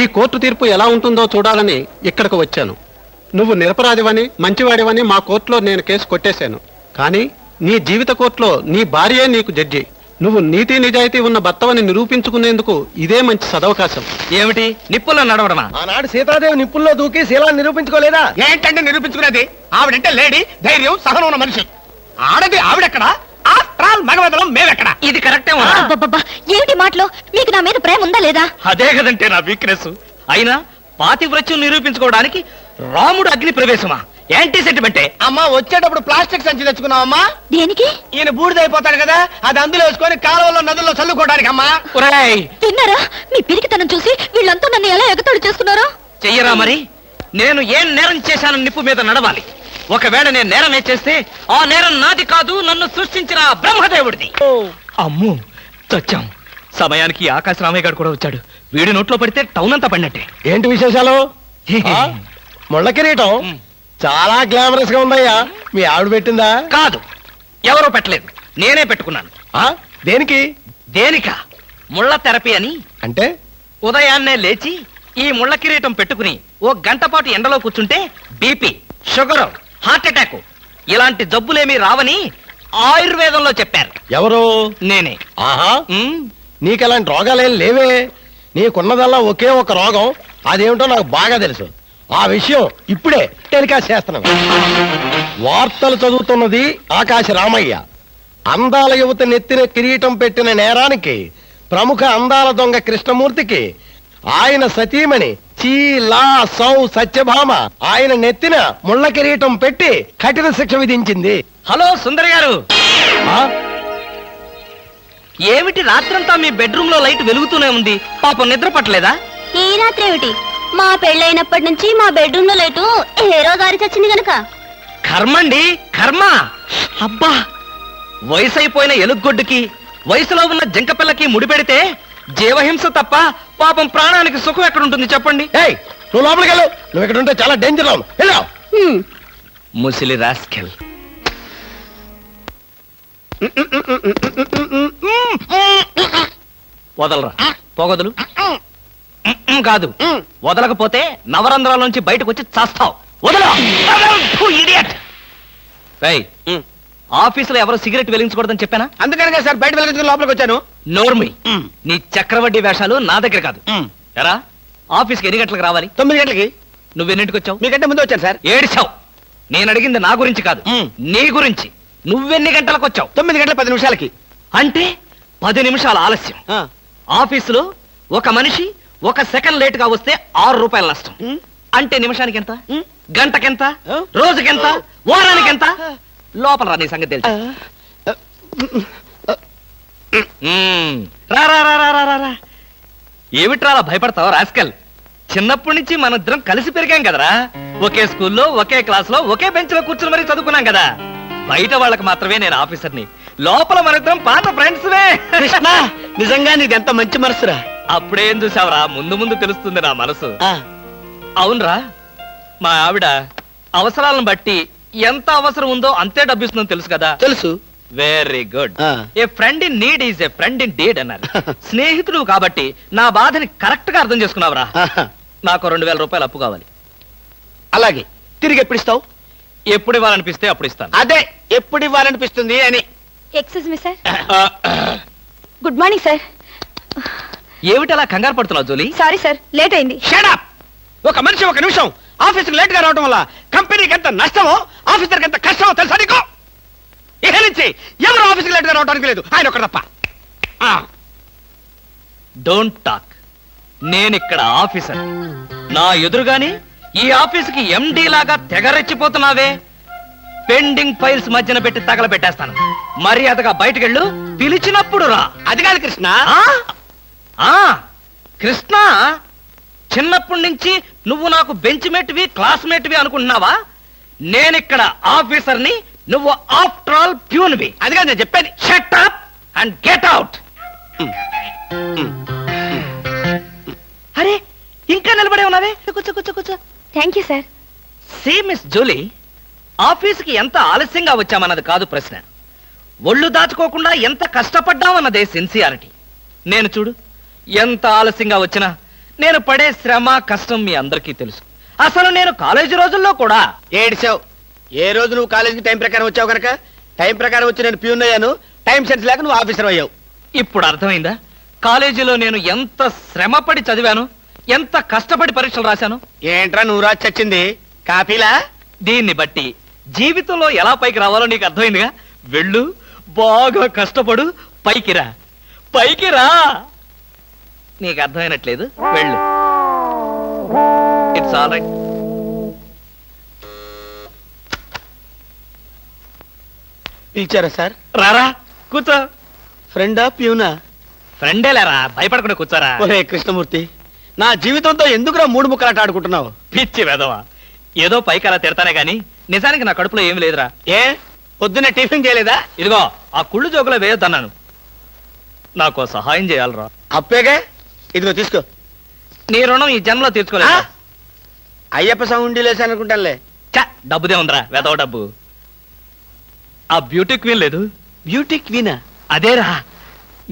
ఈ కోర్టు తీర్పు ఎలా ఉంటుందో చూడాలని ఇక్కడికి వచ్చాను. నువ్వు నిరపరాధివని, మంచివాడివని మా కోర్టులో నేను కేసు కొట్టేశాను. కానీ నీ జీవిత కోర్టులో నీ భార్యే నీకు జడ్జి. నువ్వు నీతి నిజాయితీ ఉన్న భర్తవని నిరూపించుకునేందుకు ఇదే మంచి సదవకాశం. ఏమిటి, నిప్పుల్లో నడవడమా? ఆనాడు సీతాదేవి నిప్పుల్లో దూకి శీలాన్ని నిరూపించుకోలేదా? ఏంటంటే నిరూపించుకునేది? ఆవిడంటే లేడీ, ధైర్యం, సహనం ఉన్న మనిషి. ఆడది ఆవిడెక్కడ, ఆఫ్టర్ ఆల్ మగవదలం మేమెక్కడ? ఇది కరెక్టే. అబ్బబ్బబ్బా, ఏమిటి మాటలో? మీకు నా మీద ప్రేమ ఉందా లేదా? అదే కదంటే నా వీక్నెస్. అయినా పాతివ్రత్యం నిరూపించుకోవడానికి రాముడు అగ్ని ప్రవేశమా? యాంటీ సెంటిమెంటే. అమ్మా, వచ్చేటప్పుడు ప్లాస్టిక్ సంచి తెచ్చుకున్నావమ్మా. దేనికి? ఈయన బూడిదైపోతాడు కదా, అది అందులో వేసుకొని కాలువలో నదుల్లో చల్లుకోవడానికి అమ్మా. ఒరేయ్, తిన్నారా? మీ పిరికితనం చూసి వీళ్ళంతా నన్ను ఎలా ఎగతాళి చేస్తున్నారో. చెయ్యరా మరి? నేను ఏం నేరం చేశానని నిప్పు మీద నడవాలి. ఒకవేళ నేను నేరం చేస్తే ఆ నేరం నాది కాదు, నన్ను సృష్టించిన బ్రహ్మదేవుడిది. అమ్మో, చచ్చాం. సమయానికి ఆకాశ రామయ్య గారు కూడా వచ్చాడు. వీడి నోట్లో పడితే టౌన్ అంతా పడినట్టే. ఏంటి విశేషాలు? ముళ్ళ కిరీటం చాలా గ్లామరస్ గా ఉందయ్యా. మీ ఆవిడ పెట్టిందా? కాదు, ఎవరో పెట్టలేదు, నేనే పెట్టుకున్నాను. దేనికి? దేనికా? ముళ్ళ థెరపీ అని. అంటే ఉదయాన్నే లేచి ఈ ముళ్ళ కిరీటం పెట్టుకుని ఓ గంట పాటు ఎండలో కూర్చుంటే బీపీ, షుగర్, హార్ట్ అటాక్ ఇలాంటి జబ్బులేమీ రావని ఆయుర్వేదంలో చెప్పారు. ఎవరు? నేనే. ఆహా, నీకెలాంటి రోగాలేం లేవే. నీకున్నదల్లా ఒకే ఒక రోగం. అదేమిటో నాకు బాగా తెలుసు. ఆ విషయం ఇప్పుడే టెలికాస్ట్ చేస్తున్నాను. వార్తలు చదువుతున్నది ఆకాశ రామయ్య. అందాల యువత నెత్తిన కిరీటం పెట్టిన నేరానికి ప్రముఖ అందాల దొంగ కృష్ణమూర్తికి ఆయన సతీమణి చీలా సౌ సత్యభామ ఆయన నెత్తిన ముళ్ళ కిరీటం పెట్టి కఠిన శిక్ష విధించింది. హలో సుందరి గారు, ఆ? ఏమిటి రాత్రంతా మీ బెడ్రూమ్ లో లైట్ వెలుగుతూనే ఉంది? పాపం నిద్ర పట్టలేదా? ఈ రాత్రి ఏమిటి? మా పెళ్ళైనప్పటి నుంచి మా బెడ్రూమ్ లో లేటు ఏ రోజు ఆరి చచ్చింది గనక. కర్మండి, కర్మ. అబ్బా, వయసు అయిపోయిన ఎలుగొడ్డుకి వయసులో ఉన్న జంకపిల్లకి ముడిపెడితే జీవహింస తప్ప పాపం ప్రాణానికి సుఖం ఎక్కడుంటుంది చెప్పండి? ఏయ్, నువ్వు లోపలికి వెళ్ళు. నువ్వు ఇక్కడ ఉంటే చాలా డేంజర్ లో వెళ్ళావు. ముసిలి రాస్కెల్. వదలరా, పొగదులు. కాదు, వదలకపోతే నవరంధ్రాల నుంచి బయటకు వచ్చి చస్తావు. వదల. ఆఫీసులో ఎవరు సిగరెట్ వెలిగించకూడదని చెప్పానా? అందుకనే సార్ బయట వెళ్ళి లోపలికి వచ్చాను. నోర్మి, నీ చక్రవడ్డీ వేషాలు నా దగ్గర కాదు. ఎరా, ఆఫీస్కి ఎన్ని గంటలకు రావాలి? 9 గంటలకి. నువ్వెన్నింటికి వచ్చావు? మీకంటే ముందు వచ్చాను సార్. ఏడిచావు. నేను అడిగింది నా గురించి కాదు, నీ గురించి. నువ్వెన్ని గంటలకు వచ్చావు? 9 గంటల 10 నిమిషాలకి. అంటే 10 నిమిషాల ఆలస్యం. ఆఫీసులో ఒక మనిషి 1 సెకండ్ లేట్ గా వస్తే 6 రూపాయల నష్టం. అంటే నిమిషానికి ఎంత? గంటకెంత? రోజుకెంత? వారానికి ఎంత? లోపల రా, నీ సంగతి తెలుసు. రా రా రా రా రా రా. ఏమిట్రా భయపడతావు రాస్కల్? చిన్నప్పటి నుంచి మనిద్దరం కలిసి పెరిగాం కదరా. ఒకే స్కూల్లో, ఒకే క్లాస్ లో, ఒకే బెంచ్ లో కూర్చుని మరీ చదువుకున్నాం కదా. బయట వాళ్ళకి మాత్రమే నేను ఆఫీసర్ని, లోపల మనిద్దరం పాత ఫ్రెండ్స్. నిజంగా నీది ఎంత మంచి మనసురా. అప్పుడేం చూసావురా, ముందు ముందు తెలుస్తుంది నా మనసు. అవునరా, మా ఆవిడ అవసరాలను బట్టి ఎంత అవసరం ఉందో అంతే డబ్బిస్తుందని తెలుసు కదా? తెలుసు. Very good. A friend in need is a friend in deed అన్నారు. స్నేహితుడు కాబట్టి నా బాధని కరెక్ట్ గా అర్థం చేసుకున్నావురా. నాకు 2000 రూపాయలు అప్పు కావాలి. అలాగే. తిరిగి ఎప్పుడు ఇస్తావు? ఎప్పుడు ఇవ్వాలనిపిస్తే అప్పుడు ఇస్తాను. అదే, ఎప్పుడు ఇవ్వాలనిపిస్తుంది అని. Excuse me sir. Good morning sir. ఏమిటి అలా కంగారు పడుతున్నావు జోలీ? సారీ సార్, లేట్ అయింది. Shut up! ఒక మనిషి 1 నిమిషం ఆఫీసుకు లేట్ గా రావడం వల్ల కంపెనీకి ఎంత నష్టమో, ఆఫీసర్కి ఎంత కష్టమో తెలుసా నీకు? ఇక నుంచి ఎవరు ఆఫీసుకు లేట్ గా రావడానికి లేదు, ఆయన ఒకరు తప్ప. Don't talk. నేనిక్కడ ఆఫీసర్. నా ఎదురుగాని ఈ ఆఫీసుకి ఎండి లాగా తెగరెచ్చిపోతున్నావే. పెండింగ్ ఫైల్స్ మధ్యన పెట్టి తగలబెట్టేస్తాను. మర్యాదగా బయటకెళ్ళు, పిలిచినప్పుడు రా. అది కాదు కృష్ణ. కృష్ణ, చిన్నప్పటి నుంచి నువ్వు నాకు బెంచ్ మేట్వి, క్లాస్మేట్వి అనుకుంటున్నావా? నేనిక్కడ ఆఫీసర్ని, నువ్వు ఆఫ్టర్ ఆల్ ప్యూన్వి. అది కాదు నేను చెప్పేది. Shut up and get out. అరే, ఇంకా నిలబడే ఉన్నావే? కూర్చో కూర్చో కూర్చో. Thank you sir. See miss Julie, ఆఫీస్కి ఎంత ఆలస్యంగా వచ్చామన్నది కాదు ప్రశ్న. ఒళ్ళు దాచుకోకుండా ఎంత కష్టపడ్డామన్నదే సిన్సియారిటీ. నేను చూడు, ఎంత ఆలస్యంగా వచ్చినా నేను పడే శ్రమ, కష్టం మీ అందరికీ తెలుసు. అసలు నేను కాలేజీ రోజుల్లో కూడా ఏడిచావు. ఏ రోజు నువ్వు కాలేజీకి టైం ప్రకారం వచ్చావు కనుక టైం ప్రకారం వచ్చి నేను ప్యూన్ అయ్యాను. టైం సెన్స్ లేక నువ్వు ఆఫీసర్ అయ్యావు. ఇప్పుడు అర్థమైందా కాలేజీలో నేను ఎంత శ్రమపడి చదివాను, ఎంత కష్టపడి పరీక్షలు రాశాను? ఏంట్రా నువ్వు రాసి చచ్చింది? కాపీలా? దీన్ని బట్టి జీవితంలో ఎలా పైకి రావాలో నీకు అర్థమైందిగా. వెళ్ళు, బాగా కష్టపడు, పైకి రా. పైకి రా. నీకు అర్థమైనట్లేదు, వెళ్ళు. It's all right. పిలిచారా సార్? రారా, కూర్చో. ఫ్రెండా ప్యూనా? ఫ్రెండే లేరా, భయపడకుండా కూర్చోరా. ఒరే కృష్ణమూర్తి, నా జీవితంతో ఎందుకురా 3 ముక్కలాట ఆడుకుంటున్నావు? పిచ్చి వెదవా, ఏదో పైకి అలా తిడతానే గాని నిజానికి నా కడుపులో ఏమి లేదురా. ఏ పొద్దున్న టిఫిన్ చేయలేదా? ఇదిగో ఆ కుళ్ళు జోకులో వేయొద్దన్నాను. నాకు సహాయం చేయాలరా. అప్పేగా, ఇదిగో తీసుకో. నీ రుణం ఈ జన్మలో తీర్చుకోలేదు. అయ్యప్ప సౌండి లేసానుకుంటానులే. చ, డబ్బుదే ఉందిరా, వెదవ డబ్బు. ఆ బ్యూటీ క్వీన్ లేదు? బ్యూటీ క్వీనా? అదేరా,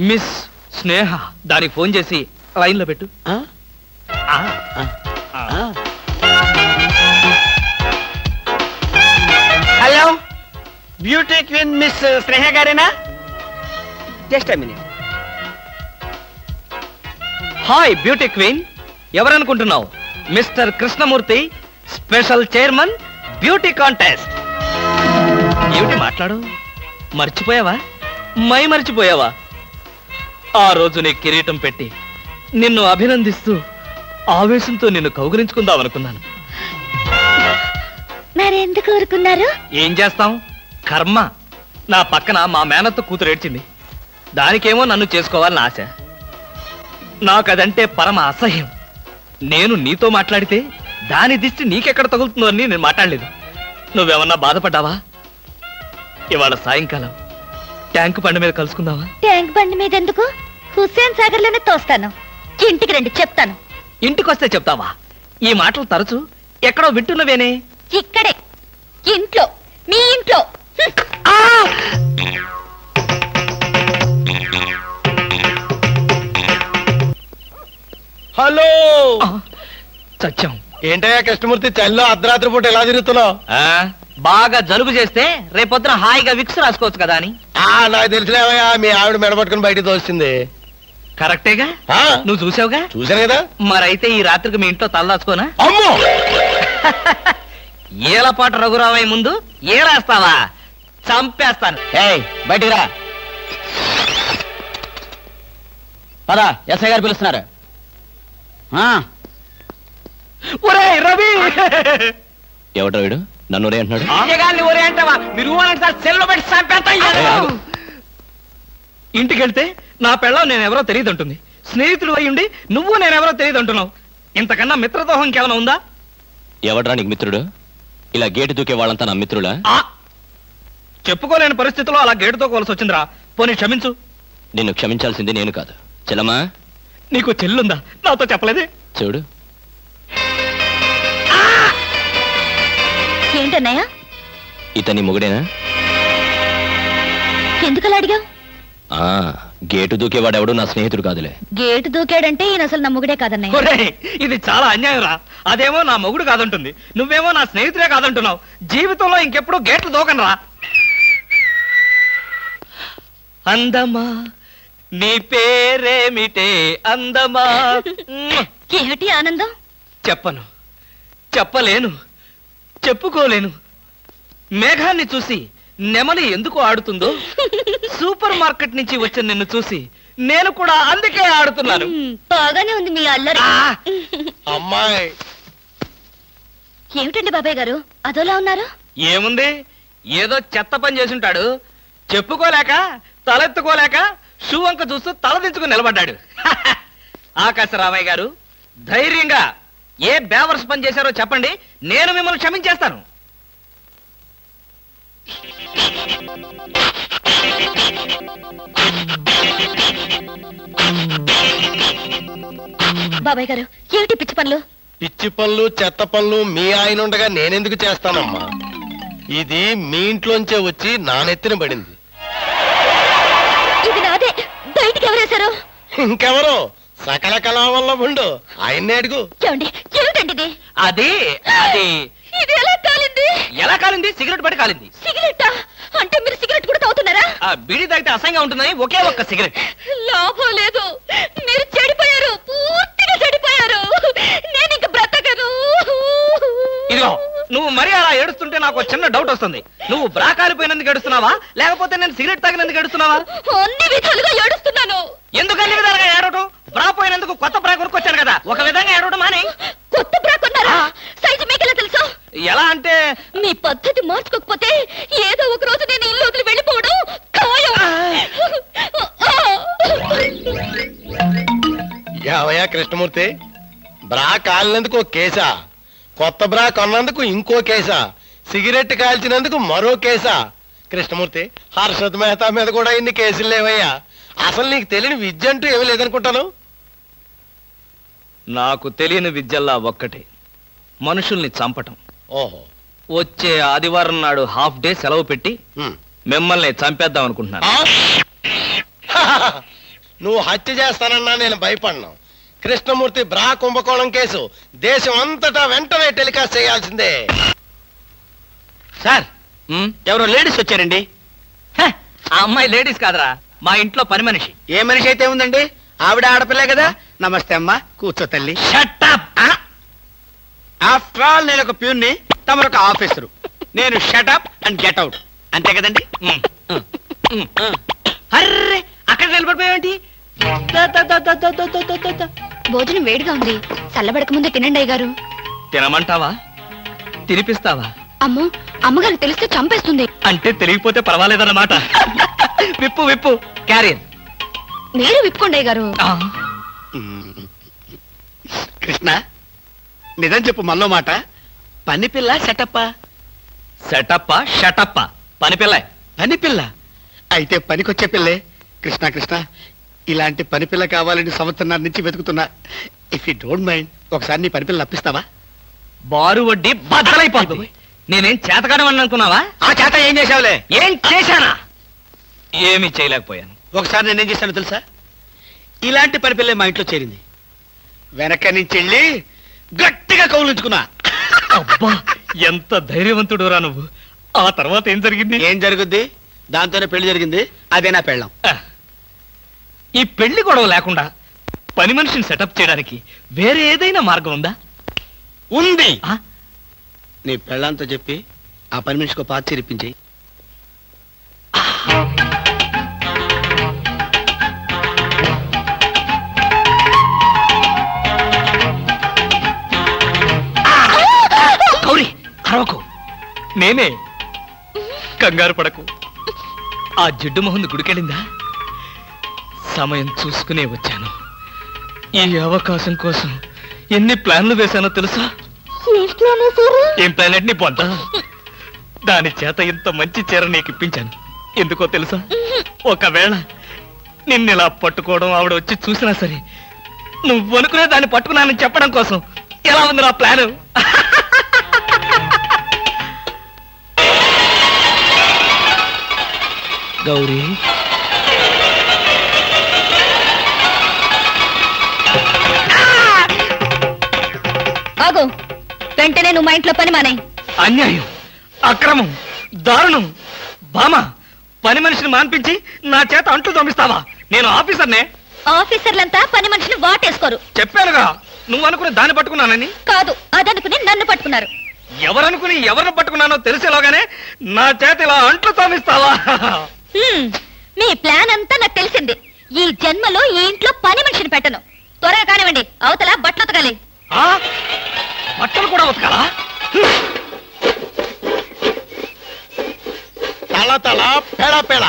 మిస్ స్నేహ. దానికి ఫోన్ చేసి లైన్లో పెట్టు. Hello, beauty queen miss Sneha గారేనా? Just minute. Hi beauty queen, ఎవరనుకుంటున్నావు? Mister Krishnamurthy, special chairman, beauty contest. ఏమిటి మాట్లాడు? మర్చిపోయావా? మర్చిపోయావా? ఆ రోజు నీ కిరీటం పెట్టి నిన్ను అభినందిస్తూ ఆవేశంతో నిన్ను కౌగిలించుకుందాం అనుకున్నాను. మరెందుకు కోరుకున్నారు? ఏం చేస్తాం, కర్మ. నా పక్కన మా మేనత్త కూతురు ఏడ్చింది. దానికేమో నన్ను చేసుకోవాలని ఆశ. నాకదంటే పరమ అసహ్యం. నేను నీతో మాట్లాడితే దాని దిష్టి నీకెక్కడ తగులుతుందో అని నేను మాట్లాడలేదు. నువ్వేమన్నా బాధపడ్డావా? ఇవాళ సాయంకాలం ట్యాంకు బండి మీద కలుసుకుందావా? ట్యాంక్ బండి మీద ఎందుకు? హుస్సేన్ సాగర్ లోనే తోస్తాను. ఇంటికి రండి, చెప్తాను. ఇంటికొస్తే చెప్తావా? ఈ మాటలు తరచు ఎక్కడో వింటున్నవేనే. ఇక్కడే, ఇంట్లో, మీ ఇంట్లో. హలో, సత్యం. ఏంటయ్యా కృష్ణమూర్తి, చల్లో అర్ధరాత్రి పూట ఎలా తిరుగుతున్నావు? బాగా జలుబు చేస్తే రేపొద్దున హాయిగా విక్స్ రాసుకోవచ్చు కదా అని. నాకు తెలిసినవయ్యా, మీ ఆవిడ మెడపట్టుకుని బయటికి తోస్తుంది. కరెక్టేగా, నువ్వు చూసావుగా. చూశాను కదా. మరైతే ఈ రాత్రికి మీ ఇంట్లో తలదాచుకోనా? అమ్మో, ఏలపాటు రఘురావయ్య ముందు ఏలేస్తావా? చంపేస్తాను. బయటికి రా. పద, ఎస్ఐ గారు పిలుస్తున్నారు. ఒరేయ్ రవి! ఎవడ్రా వీడు నన్ను ఒరే అంటున్నాడు? ఆగగాన్ని ఒరే అంటావా? మీరు సెల్లో పెట్టి చంపేస్తా. ఇంటికెళ్తే నా పెళ్ళం నేనెవరో తెలియదంటుంది. స్నేహితుడు అయ్యుండి నువ్వు నేనెవరో తెలియదంటున్నావు. ఇంతకన్నా మిత్రదోహం ఇంకేమైనా ఉందా? ఎవడ్రా నీకు మిత్రుడు? ఇలా గేటు దూకే వాళ్ళంతా నా మిత్రులా? చెప్పుకోలేని పరిస్థితిలో అలా గేటుతో కోల్సి వచ్చిందిరా. పోనీ క్షమించు. నిన్ను క్షమించాల్సింది నేను కాదు. చెల్లమ్మా, నీకు చెల్లుందా? నాతో చెప్పలేదే. చూడు, ఏంటన్నయ్య? ఇతని మొగుడేనా? ఎందుకలా అడిగావు? గేటు దూకేవాడెవడు నా స్నేహితుడు కాదులే. గేటు దూకాడంటే ఈయన అసలు నా మొగుడే కాదన్నయ్య. ఒరేయ్, ఇది చాలా అన్యాయం రా. అదేమో నా మొగుడు కాదంటుంది, నువ్వేమో నా స్నేహితుడే కాదంటున్నావు. జీవితంలో ఇంకెప్పుడు గేట్లు దూకనరా. అందమా నీ పేరేమిటే అందమా? ఏమిటి ఆనందం? చెప్పను, చెప్పలేను, చెప్పుకోలేను. మేఘాన్ని చూసి నెమలి ఎందుకు ఆడుతుందో, సూపర్ మార్కెట్ నుంచి వచ్చిన నిన్ను చూసి నేను కూడా అందుకే ఆడుతున్నాను. బాగానే ఉంది మీ అల్లరి. అమ్మాయి. ఏమిటండి బాబాయ్ గారు అదోలా ఉన్నారు? ఏముంది, ఏదో చెత్త పని చేసుంటాడు. చెప్పుకోలేక తలెత్తుకోలేక షూ వంక చూస్తూ తలదించుకుని నిలబడ్డాడు. ఆకాశరామయ్య గారు, ధైర్యంగా ఏ బేవర్స్ పని చేశారో చెప్పండి, నేను మిమ్మల్ని క్షమించేస్తాను. బాబాయ్ గారు ఏమిటి పిచ్చి పనులు? పిచ్చి పనులు చెత్త పనులు మీ ఆయన ఉండగా నేనెందుకు చేస్తానమ్మా? ఇది మీ ఇంట్లోంచే వచ్చి నా నెత్తిన పడింది. ఇది నాదే. బయటికి ఎవరేశారు? ఇంకెవరో సకల కళావల్లభుండు, ఆయన్నే అడుగు. ఏమండి, ఏమిటండి ఇది? అది అది ఇది ఎలా కాలింది? ఎలా కాలింది? సిగరెట్ పడి కాలింది. సిగరెట్టా? అంటే మీరు సిగరెట్ కూడా తాగుతున్నారా? బీడీ తాగితే అసహ్యంగా ఉంటుందని ఒకే ఒక్క సిగరెట్. లాభం లేదు, మీరు చెడిపోయారు, పూర్తిగా చెడిపోయారు. నేను ఇంక బ్రతకను. ఇదిగో, నువ్వు మరీ అలా ఏడుస్తుంటే నాకు చిన్న డౌట్ వస్తుంది. నువ్వు బ్రా కాలిపోయినందుకు ఏడుస్తున్నావా, లేకపోతే నేను సిగరెట్ తాగినందుకు ఏడుస్తున్నావా? అన్ని విధాలుగా ఏడుస్తున్నాను. ఎందుకు అన్ని విధాలుగా ఏడవటం? బ్రా పోయినందుకు కొత్త బ్రా కొనుక్కొచ్చాను కదా, ఒక విధంగా ఏడవడం మానే. కొత్త బ్రా కొన్నారా? సైజు మీకెలా తెలుసు? ఎలా అంటే, మీ పద్ధతి మార్చుకోకపోతే ఏదో ఒక రోజు నేను ఇల్లు వదిలి వెళ్ళిపోవడం ఖాయం. యావయ్యా కృష్ణమూర్తి, బ్రా కాలినందుకు ఒక కేసా, కొత్త బ్రా కొన్నందుకు ఇంకో కేసా, సిగరెట్ కాల్చినందుకు మరో కేసా? కృష్ణమూర్తి, హర్షద్ మెహతా మీద కూడా ఇన్ని కేసులు లేవయ్యా. అసలు నీకు తెలియని విద్య అంటూ ఏమీ లేదనుకుంటాను. నాకు తెలియని విద్యల్లా ఒక్కటే, మనుషుల్ని చంపటం. ఓహో, వచ్చే ఆదివారం నాడు హాఫ్ డే సెలవు పెట్టి మిమ్మల్ని చంపేద్దాం అనుకుంటున్నాను. నువ్వు హత్య చేస్తానన్నా నేను భయపడ్ను. కృష్ణమూర్తి బ్రా కుంభకోణం కేసు దేశం అంతటా వెంటనే టెలికాస్ట్ చేయాల్సిందే. సార్, ఎవరో లేడీస్ వచ్చారండి. ఆ అమ్మాయి లేడీస్ కాదరా, మా ఇంట్లో పని మనిషి. ఏ మనిషి అయితే ఉందండి, ఆవిడ ఆడపిల్లే కదా. నమస్తే అమ్మా, కూర్చో తల్లి. ఆఫ్టర్ ఆల్ నేను ఒక ప్యూన్ని, తమరొక ఆఫీసరు. నేను షటప్ అండ్ గెట్ అవుట్, అంతే కదండి? అర్రే, అక్కడ నిలబడిపోయావేంటి? భోజనం వేడిగా ఉంది, చల్లబడక ముందే తినండి అయ్యగారు. తినమంటావా? తినిపిస్తావా? అమ్మో, అమ్మగారు తెలిస్తే చంపేస్తుంది. అంటే తెలియకపోతే పర్వాలేదన్నమాట. విప్పు విప్పు క్యారియర్. మీరు విప్పుకోండి అయ్యగారు. కృష్ణ, నిజం చెప్పు మనలో మాట. పని పిల్ల సెటప్పా? సెటప్ప షటప్ప. పని పిల్ల. పని పిల్ల అయితే పనికొచ్చే పిల్లే. కృష్ణ కృష్ణ, ఇలాంటి పని పిల్ల కావాలని సంవత్సరం నుంచి వెతుకుతున్నా. ఇఫ్ యూ డోంట్ మైండ్, ఒకసారి నీ పని పిల్ల అప్పిస్తావా? బారు వడ్డీ బద్దలైపోతుంది. నేనేం చేతకాడమని అనుకున్నావా? ఆ చేత ఏం చేసావులే? ఏం చేశానా? ఏమీ చేయలేకపోయాను. ఒకసారి నేనేం చేశాను తెలుసా? ఇలాంటి పని పిల్లే మా ఇంట్లో చేరింది. వెనక నుంచి వెళ్ళి గట్టిగా కౌలించుకున్నా. అబ్బా, ఎంత ధైర్యవంతుడు రా నువ్వు. ఆ తర్వాత ఏం జరిగింది? ఏం జరుగుద్ది? దాంతోనే పెళ్లి జరిగింది. అదే నా పెళ్ళం. ఈ పెళ్లి గొడవ లేకుండా పని మనిషిని సెటప్ చేయడానికి వేరే ఏదైనా మార్గం ఉందా? ఉంది. నీ పెళ్ళంతో చెప్పి ఆ పని మనిషికి పాత చిరిపించి. గౌరీ, అరవకు. నేనే. కంగారు పడకు. ఆ జిడ్డు మొహంది గుడికెళ్ళిందా? సమయం చూసుకునే వచ్చాను. ఈ అవకాశం కోసం ఎన్ని ప్లాన్లు వేశానో తెలుసా? ఏం ప్లాన్ అంటే నీ పొంత. దాని చేత ఇంత మంచి చీర నీకు ఇప్పించాను. ఎందుకో తెలుసా? ఒకవేళ నిన్నిలా పట్టుకోవడం ఆవిడ వచ్చి చూసినా సరే, నువ్వు అనుకునే దాన్ని పట్టుకున్నానని చెప్పడం కోసం. ఎలా ఉంది నా ప్లాను? గౌరీ, ఆగు, వెంటనే నువ్వు మా ఇంట్లో పని మానే. అన్యాయం, అక్రమం, దారుణం. బామ, పని మనిషిని మాన్పించి నా చేత అంట్లు తోమిస్తావా? నేను ఆఫీసర్నే. ఆఫీసర్లంతా పని మనిషిని వాటేసుకోరు. చెప్పానుగా, నువ్వు అనుకుని దాన్ని పట్టుకున్నానని. కాదు, అదనుకుని నన్ను పట్టుకున్నారు. ఎవరనుకుని ఎవరిని పట్టుకున్నానో తెలిసేలోగానే నా చేత ఇలా అంట్లు తోమిస్తావా? మీ ప్లాన్ అంతా నాకు తెలిసింది. ఈ జన్మలో ఈ ఇంట్లో పని మనిషిని పెట్టను. త్వరగా కానివ్వండి, అవతల బట్టలు ఉతకాలి. బట్టలు కూడా ఉతకాలా? తల తల పెడ పెడ.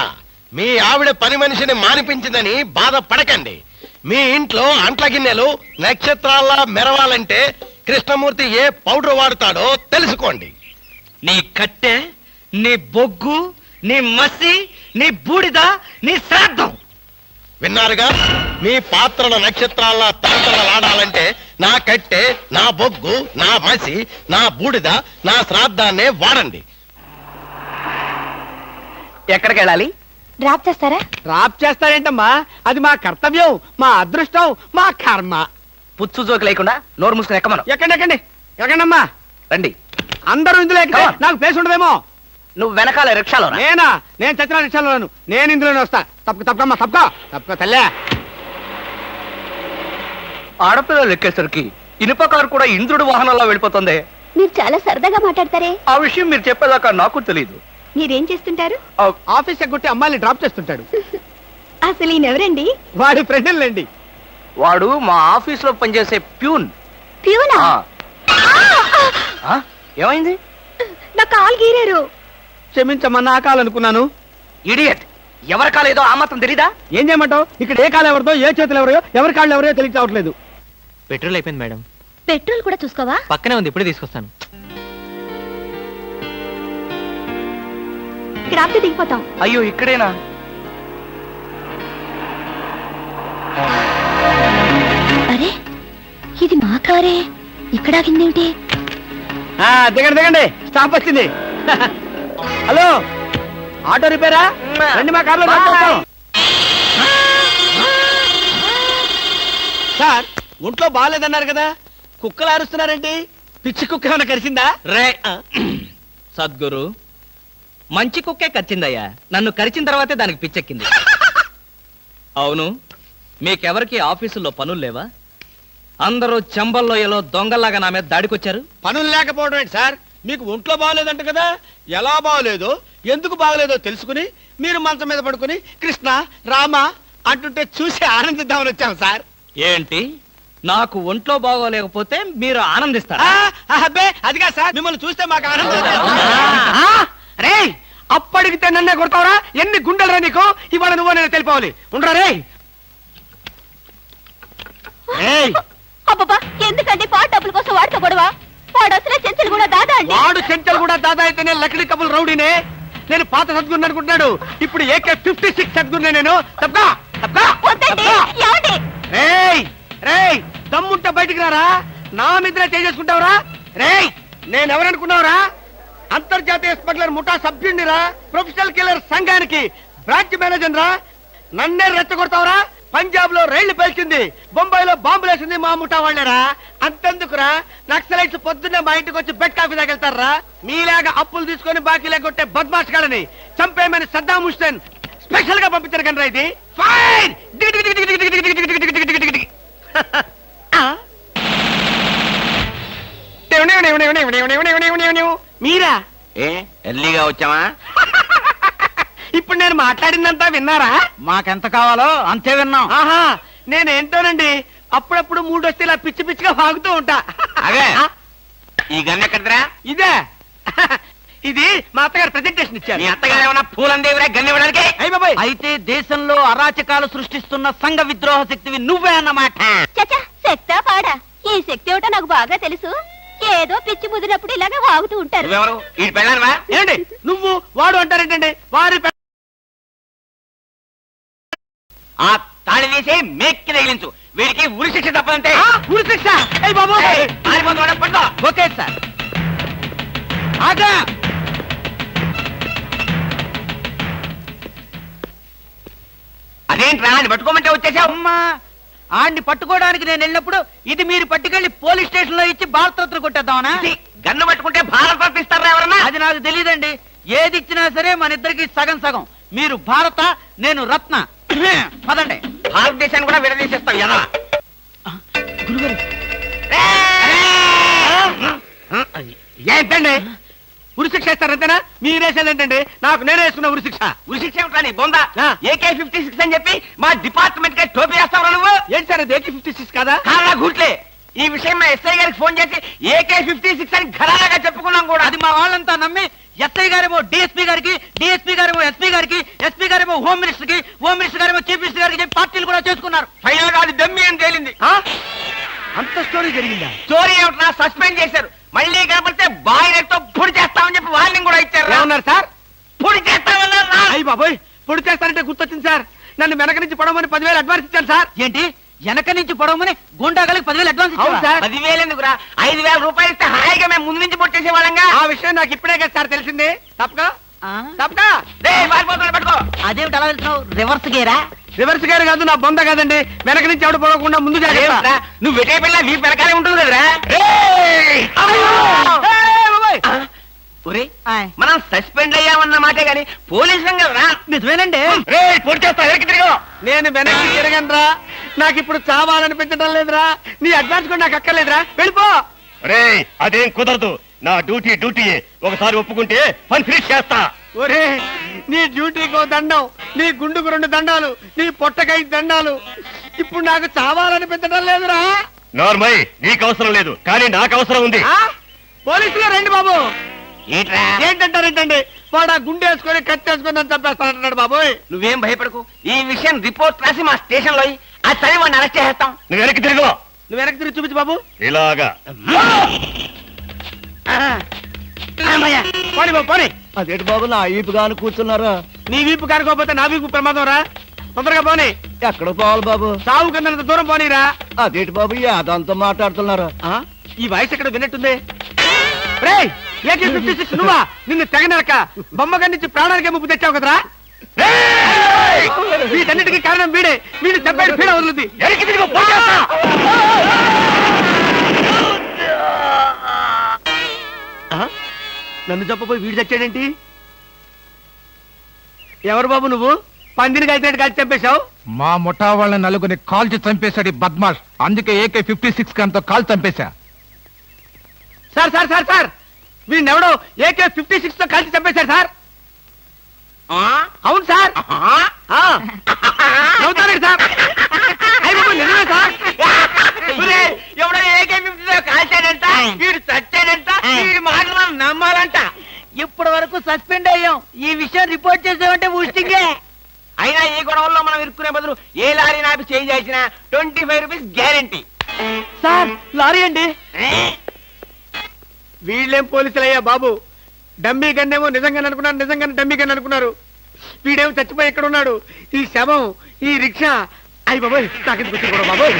మీ ఆవిడ పని మనిషిని మానిపించిందని బాధపడకండి. మీ ఇంట్లో అంట్ల గిన్నెలు నక్షత్రాల్లా మెరవాలంటే కృష్ణమూర్తి ఏ పౌడర్ వాడతాడో తెలుసుకోండి. నీ కట్టె, నీ బొగ్గు, నీ మసి, నీ బూడిద, నీ శ్రాద్ధం. విన్నారుగా? మీ పాత్రల నక్షత్రాల్లా తలతలలాడాలంటే నా కట్టె, నా బొగ్గు, నా మసి, నా బూడిద, నా శ్రాద్ధాన్నే వాడండి. ఎక్కడికి వెళ్ళాలి? డ్రాప్ చేస్తారా? డ్రాప్ చేస్తారేంటమ్మా? అది మా కర్తవ్యం, మా అదృష్టం, మా కర్మ. పుచ్చు జోకి లేకుండా నోరు మూసుకుని ఎక్కమను. ఎక్కండి ఎక్కండి ఎక్కండమ్మా. రండి. అందరూ ఇందులో ఎక్కితే నాకు ప్లేస్ ఉండదేమో. నువ్వు వెనకాల రిక్షాలో రా. నేనా? నేను చచ్చిన రిక్షాలోను. నేను ఇందులోనే వస్తా. తప్పకమ్మా, తప్పక తల్లే. ఆడపిల్లలు ఎక్కేసరికి ఇనుప కారు కూడా ఇంద్రుడు వాహనంలో వెళ్ళిపోతుంది. మీరు చాలా సరదాగా మాట్లాడతారే. ఆ విషయం మీరు చెప్పేదాకా నాకు తెలియదు. మీరేం చేస్తుంటారు? ఆఫీస్ ఎగ్గొట్టి అమ్మాయిని డ్రాప్ చేస్తుంటాడు. అసలు ఈయనెవరండి? వాడి ఫ్రెండ్లండి. వాడు మా ఆఫీస్ లో పనిచేసే ప్యూన్. ప్యూనా? ఏమైంది? నా కాలు గీరారు. క్షమించమ్మా, నా కాలనుకున్నాను. ఇడియట్, ఎవరి కాలేదో ఆ మాత్రం తెలీదా? ఏం చేయమంటావు? ఇక్కడ ఏ కాలు ఎవరిదో, ఏ చేతులు ఎవరో, ఎవరి కాళ్ళు ఎవరో తెలియక రావట్లేదు. పెట్రోల్ అయిపోయింది మేడం. పెట్రోల్ కూడా చూసుకోవా? పక్కనే ఉంది, ఇప్పుడే తీసుకొస్తాను. ఇక్కడ ఆపితే దిగిపోతాం. అయ్యో, ఇక్కడేనా? అరే, ఇది మా కారే. ఇక్కడ ఆగిందేమిటి? దిగండి దిగండి, స్టాప్ వచ్చింది. హలో, ఆటో రిపేరా? రండి, మా కార్లో డ్రాప్ చేస్తాం. సార్, ఒంట్లో బాగాలేదన్నారు కదా, కుక్కలు అరుస్తున్నారేంటి? పిచ్చి కుక్క ఏమైనా కరిచిందా? రే సద్గురు, మంచి కుక్కే కరిచిందయ్యా. నన్ను కరిచిన తర్వాతే దానికి పిచ్చెక్కింది. అవును, మీకెవరికి ఆఫీసుల్లో పనులు లేవా? అందరూ చెంబల్లోయలో దొంగల్లాగా నా మీద దాడికొచ్చారు. పనులు లేకపోవడం ఏంటి సార్? మీకు ఒంట్లో బాగలేదంట కదా, ఎలా బాగలేదో, ఎందుకు బాగలేదో తెలుసుకుని మీరు మంచం మీద పడుకుని కృష్ణ, రామ, అంటుంటే చూసి ఆనందిద్దామని వచ్చాం సార్. ఏంటి నాకు ఒంట్లో బాగోలేకపోతే మీరు ఆనందిస్తారా? అబ్బే అదిగా సార్, మిమ్మల్ని చూస్తే మాకు ఆనందం. రే అప్పడిగితే నన్నే కొడతావరా? ఎన్ని గుండెలరా నీకు? ఇవాళ నువ్వు నేను తెలిపోవాలి. ఉండరా రే. అబ్బబ్బా, ఎందుకండి పాట డబ్బుల కోసం వాడితో గొడవ? వాడు అసలే చెంచలు కూడా దాదా అండి. వాడు చెంచలు కూడా దాదా అయితే నేను లక్డీ కబుల్ రౌడీనే. నేను పాత సద్గురు అనుకుంటున్నాడు. ఇప్పుడు AK-56 సద్గురునే నేను. తప్పగా వద్దండి, ఏమండి? రేయ్ రేయ్, దమ్ముంటే బయటికి రారా. నా మీద చేసుకుంటావురా? రేయ్, నేనెవరనుకున్నావురా? అంతర్జాతీయ స్మగ్లర్ ముఠా సభ్యుడిరా, ప్రొఫెషనల్ కిల్లర్ సంఘానికి బ్రాంచ్ మేనేజర్ రా. నన్నే రెచ్చగొడతావురా? పంజాబ్ లో రైళ్లు పేల్చింది, బొంబాయిలో బాంబులు వేసింది మా ముఠా వాళ్ళేరా. అంతెందుకురా, నక్సలైట్స్ పొద్దున్నే మా ఇంటికి వచ్చి బెడ్ కాఫీ తాగెళ్తారా? మీలాగా అప్పులు తీసుకొని బాకీ లేకొట్టే బద్మాష్ గాలని చంపేయమని సద్దాం హుస్సేన్ స్పెషల్ గా పంపించారు కనరా. ఇది ఫైన్. మీరా? ఎర్లీగా వచ్చావా? ఇప్పుడు నేను మాట్లాడిందంతా విన్నారా? మాకెంత కావాలో అంతే విన్నాం. ఆహా, నేనేంటోనండి అప్పుడప్పుడు మూడొస్తే ఇలా పిచ్చి పిచ్చిగా వాగుతూ ఉంటా. అదే. ఈ గన్ ఎక్కడరా? ఇదే. ఇది మా అత్తగారు ప్రెజెంటేషన్ ఇచ్చారు. మీ అత్తగారు ఏమన్నా పూలందేవిరా గన్ ఇవ్వడానికి? అయ్య బాబాయ్, అయితే దేశంలో అరాచకాలు సృష్టిస్తున్న సంఘ విద్రోహ శక్తివి నువ్వే అన్నమాట. చచ్చా, శక్తా పాడా? ఈ శక్తి ఏమిటో నాకు బాగా తెలుసు. ఏదో పిచ్చి ముదిరినప్పుడు ఇలాగే వాగుతూ ఉంటారు. నువ్వెవరు? ఈ పెళ్ళానవా? ఏంటి నువ్వు వాడు అంటారేంటండి? వారి ఆ తాళి తీసి మేక్కి తగిలించు. వీడికి ఉరి శిక్ష తప్పదంటే. ఉరి శిక్ష? అయ్య బాబు, పడుకో. Okay sir. ఆగా. అదేంట్రా అని పట్టుకోమంటే వచ్చేసావు? అమ్మా, ఆడిని పట్టుకోవడానికి నేను వెళ్ళినప్పుడు ఇది మీరు పట్టుకెళ్లి పోలీస్ స్టేషన్ లో ఇచ్చి భారతరత్న కొట్టేద్దామనా? గన్ను పట్టుకుంటే భారత ఇస్తారా ఎవరన్నా? అది నాకు తెలియదండి. ఏది ఇచ్చినా సరే మన ఇద్దరికి సగం సగం. మీరు భారత, నేను రత్న. పదండి. భారతదేశాన్ని కూడా విడదీసేస్తాం ఎలా? ఏంటండి ఉరిశిక్ష ఇస్తారంతేనా? మీరేసేదేంటండి? నాకు నేనే వేసుకున్న ఉరిశిక్ష. ఉరిశిక్ష ఏమిట్రా నీ బొంద? ఆ. AK-56 అని చెప్పి మా డిపార్ట్మెంట్ కి టోపీ వేస్తావరా నువ్వు? ఏంటి సార్ అది AK-56 కాదా? కాలా గుట్లే. ఈ విషయం మా ఎస్ఐ గారికి ఫోన్ చేసి AK-56 అని ఘరాగా చెప్పుకున్నాం కూడా. అది మా వాళ్ళంతా నమ్మి ఎస్ఐ గారేమో డిఎస్పీ గారికి, డిఎస్పీ గారేమో ఎస్పీ గారికి, ఎస్పీ గారేమో హోమ్ మినిస్టర్ కి, హోమ్ మినిస్టర్ గారేమో చీఫ్ మినిస్టర్ గారికి చెప్పి పార్టీలు కూడా చేసుకున్నారు. ఫైనల్ గా అది దమ్మి అని తేలింది. అంత స్టోరీ జరిగిందా? స్టోరీ ఏమిట్రా? సస్పెండ్ చేశారు. మళ్ళీ కనపడితే బాయిలర్తో పొడి చేస్తామని చెప్పి వార్నింగ్ కూడా ఇచ్చారు. ఏమన్నారు సార్? పొడి చేస్తామన్నారు. అయ్యి బాబోయ్, పొడి చేస్తారంటే గుర్తొచ్చింది సార్. నన్ను వెనక నుంచి పడమని 10,000 అడ్వాన్స్ ఇచ్చాను సార్. ఏంటి వెనక నుంచి పడమని గుండాగలకి 10,000 అడ్వాన్స్? అవును సార్. 10,000 ఎందుకురా? 5,000 రూపాయలు ఇస్తే హాయిగా మేము ముందు నుంచి పొట్టేసే వాళ్ళంగా. ఆ విషయం నాకు ఇప్పుడే కదా సార్ తెలిసింది. తప్పక తప్పక. పట్టుకో. అదేమిటి అలా వెళ్తున్నావు? రివర్స్ గేరా? రివర్స్ గేర్ కాదు, నా బొంద కాదండి. వెనక నుంచి ఎవడు పడకుండా ముందు జాగ్రత్త. నువ్వు వెటే పిల్ల వీ వెనకాలే ఉంటుంది కదరా. మనం సస్పెండ్ అయ్యామన్న మాటే గాని పోలీసులం కదరా. నిజమేనండి. పొడి చేస్తా వెనక్కి తిరిగి. నేను వెనక్కి తిరగనరా. నాకు ఇప్పుడు చావాలనిపించడం లేదురా. నీ అడ్వాన్స్ కూడా నాకు అక్కర్లేదురా. వెళ్ళిపో. అదేం కుదరదు. నా డ్యూటీ ఒకసారి ఒప్పుకుంటే పని ఫినిష్ చేస్తా. ఒరే, నీ డ్యూటీకో దండం, నీ గుండుకు 2 దండాలు, నీ పొట్టకై దండాలు. ఇప్పుడు నాకు చావాలనిపించడం లేదురా. నార్మల్ నీకు అవసరం లేదు, కానీ నాకు అవసరం ఉంది. పోలీసులు రండి బాబు. ఏంట్రా? ఏంటంటారేంటండి? వాడు ఆ గుండె వేసుకొని కత్తి వేసుకొని నన్ను చంపేస్తానంటున్నాడు బాబోయ్. నువ్వేం భయపడకు. ఈ విషయం రిపోర్ట్ రాసి మా స్టేషన్ లో ఆ చదివి వాడిని అరెస్ట్ చేస్తాం. నువ్వు వెనక్కి తిరుగు. నువ్వు వెనక్కి తిరిగి చూపించు బాబు. ఇలాగా పోనీ బాబు పోనీ. అదేంటి బాబు నా ఈపుగాను కూర్చున్నారా? నీ వీపు కానుకోకపోతే నా వీపు ప్రమాదం రా. తొందరగా పోనీ. ఎక్కడ పోవాలి బాబు? సాగు కింద దూరం పోనీరా. అదేంటి బాబు అదంతా మాట్లాడుతున్నారా? ఈ వాయిస్ ఎక్కడ విన్నట్టుంది? రేయ్, AK-56 నువ్వా? నిన్ను తెగనరక బొమ్మగా నుంచి ప్రాణానికే ముప్పు తెచ్చావు కదరా. వీటన్నిటికీ కారణం వీడే. వీడు చెప్పాడు పీడ వదులుద్ది. నన్ను చెప్పపోయి వీడు చచ్చాడేంటి? ఎవరు బాబు నువ్వు? పందిని కలిసినట్టు కలిసి చంపేశావు. మా ముఠా వాళ్ళ నలుగురిని కాల్చి చంపేశాడు ఈ బద్మాష్. అందుకే AK-56 గన్తో కాల్ చంపేశా. సార్ సార్ సార్ సార్, వీడినెవడో AK-56 తో కలిసి చంపేశారు సార్. అవును సార్. నవ్వుతారండి సార్. అయ్య బాబోయ్, నిజమే సార్. ఎవడో AK-50 కాల్చాడంట, వీడు చచ్చాడంట, వీడి మాటలు నమ్మాలంట. ఇప్పటి వరకు సస్పెండ్ అయ్యాం. ఈ విషయం రిపోర్ట్ చేసామంటే ఊస్టింగే. అయినా ఈ గొడవల్లో మనం ఇరుక్కునే బదులు ఏ లారీ నాపి చేంజ్ చేసిన 25 రూపీస్ గ్యారెంటీ. సార్ లారీ అండి. వీళ్ళేం పోలీసులయ్యా బాబు. డమ్మీ గన్నేమో నిజంగానే అనుకున్నారు, నిజంగానే డమ్మీ గన్ అనుకున్నారు. వీడేమో చచ్చిపోయి ఎక్కడ ఉన్నాడు? ఈ శవం, ఈ రిక్షా. అయ్యి బాబోయ్, నాకెందుకు వచ్చింది కూడా బాబోయ్.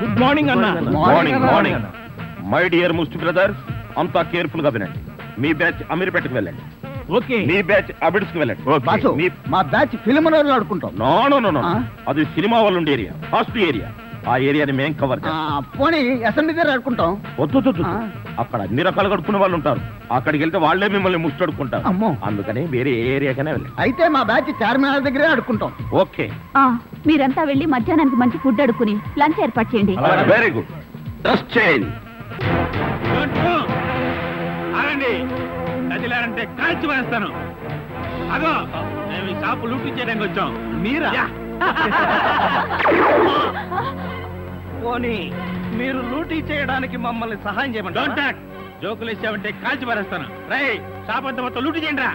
గుడ్ మార్నింగ్ అన్న. Morning morning. మై డియర్ ముస్టి బ్రదర్, అంతా కేర్ఫుల్ గా వినండి. మీ బ్యాచ్ అమీర్పేటకు వెళ్ళండి. ఓకే. మీ బ్యాచ్ అబిడ్స్ కి వెళ్ళండి. మా బ్యాచ్ ఫిల్మ్ ఆడుకుంటాం. నో నో నో నో, అది సినిమా వాళ్ళు ఉండే ఏరియా, ఫస్ట్ ఏరియా. ఆ ఏరియాని మేం కవర్ చేస్తాం. పోనీ అసెంబ్లీ దగ్గర ఆడుకుంటాం. వద్దు, అక్కడ అన్ని రకాలుగా అడుక్కునే వాళ్ళు ఉంటారు. అక్కడికి వెళ్తే వాళ్లే మిమ్మల్ని ముష్టి అడుక్కుంటారు. అమ్మో. అందుకని వేరే ఏరియాకనే వెళ్ళండి. అయితే మా బ్యాచ్ చార్మినార్ దగ్గరే ఆడుకుంటాం. ఓకే. మీరంతా వెళ్ళి మధ్యాహ్నానికి మంచి ఫుడ్ అడుక్కుని లంచ్ ఏర్పాటు చేయండి. Very good. Just change. కదిలారంటే కాల్చి వేస్తాను. అదో మేము ఈ షాపు లూటీ చేయడానికి వచ్చాం. మీరా? పోనీ మీరు లూటీ చేయడానికి మమ్మల్ని సహాయం చేయమంటారు. జోకులు ఇచ్చామంటే కాల్చి పారేస్తాను. రై, షాప్ అంతా మొత్తం లూటీ చేయండి రా.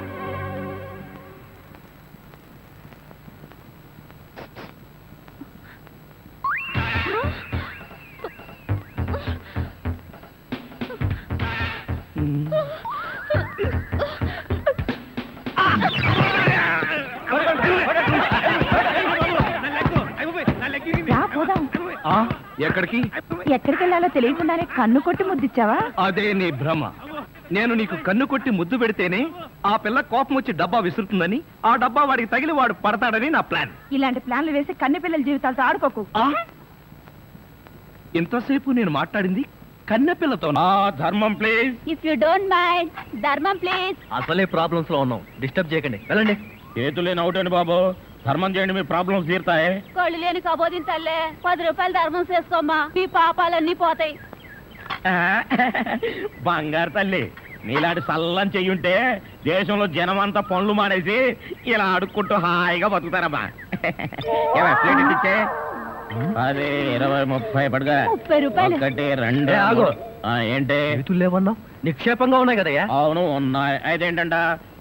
ఎక్కడికి? ఎక్కడికి వెళ్ళాలో తెలియకుండానే కన్ను కొట్టి ముద్దిచ్చావా? అదే నీ భ్రమ. నేను నీకు కన్ను కొట్టి ముద్దు పెడితేనే ఆ పిల్ల కోపం వచ్చి డబ్బా విసురుతుందని, ఆ డబ్బా వాడికి తగిలి వాడు పడతాడని నా ప్లాన్. ఇలాంటి ప్లాన్లు వేసి కన్నె పిల్లల జీవితాలతో ఆడుకోకు. ఇంతసేపు నేను మాట్లాడింది కన్నె పిల్లతో. ధర్మం please. If you don't mind, ధర్మం ప్లీజ్. అసలే ప్రాబ్లమ్స్ లో ఉన్నాం, డిస్టర్బ్ చేయకండి, వెళ్ళండి. చేతులేని అవుటండి బాబు, ధర్మం చేయండి, మీ ప్రాబ్లమ్స్ తీరుతాయి. కోళ్ళు లేని కబోదింతల్లే 10 రూపాయలు ధర్మం చేసుకోమ్మా, మీ పాపాలన్నీ పోతాయి. బంగారు తల్లి, నీలాంటి సల్లని చెయ్యుంటే దేశంలో జనం అంతా పనులు మానేసి ఇలా అడుక్కుంటూ హాయిగా బతుకుతారమ్మా. ప్లేట్ ఇచ్చే. అదే 20, 30 పడగా. 30 రూపాయలు. 1, 2. ఆగు. ఏంటి? లేవన్నా నిక్షేపంగా ఉన్నాయి కదయ్యా. అవును ఉన్నాయి. అయితేంటంట,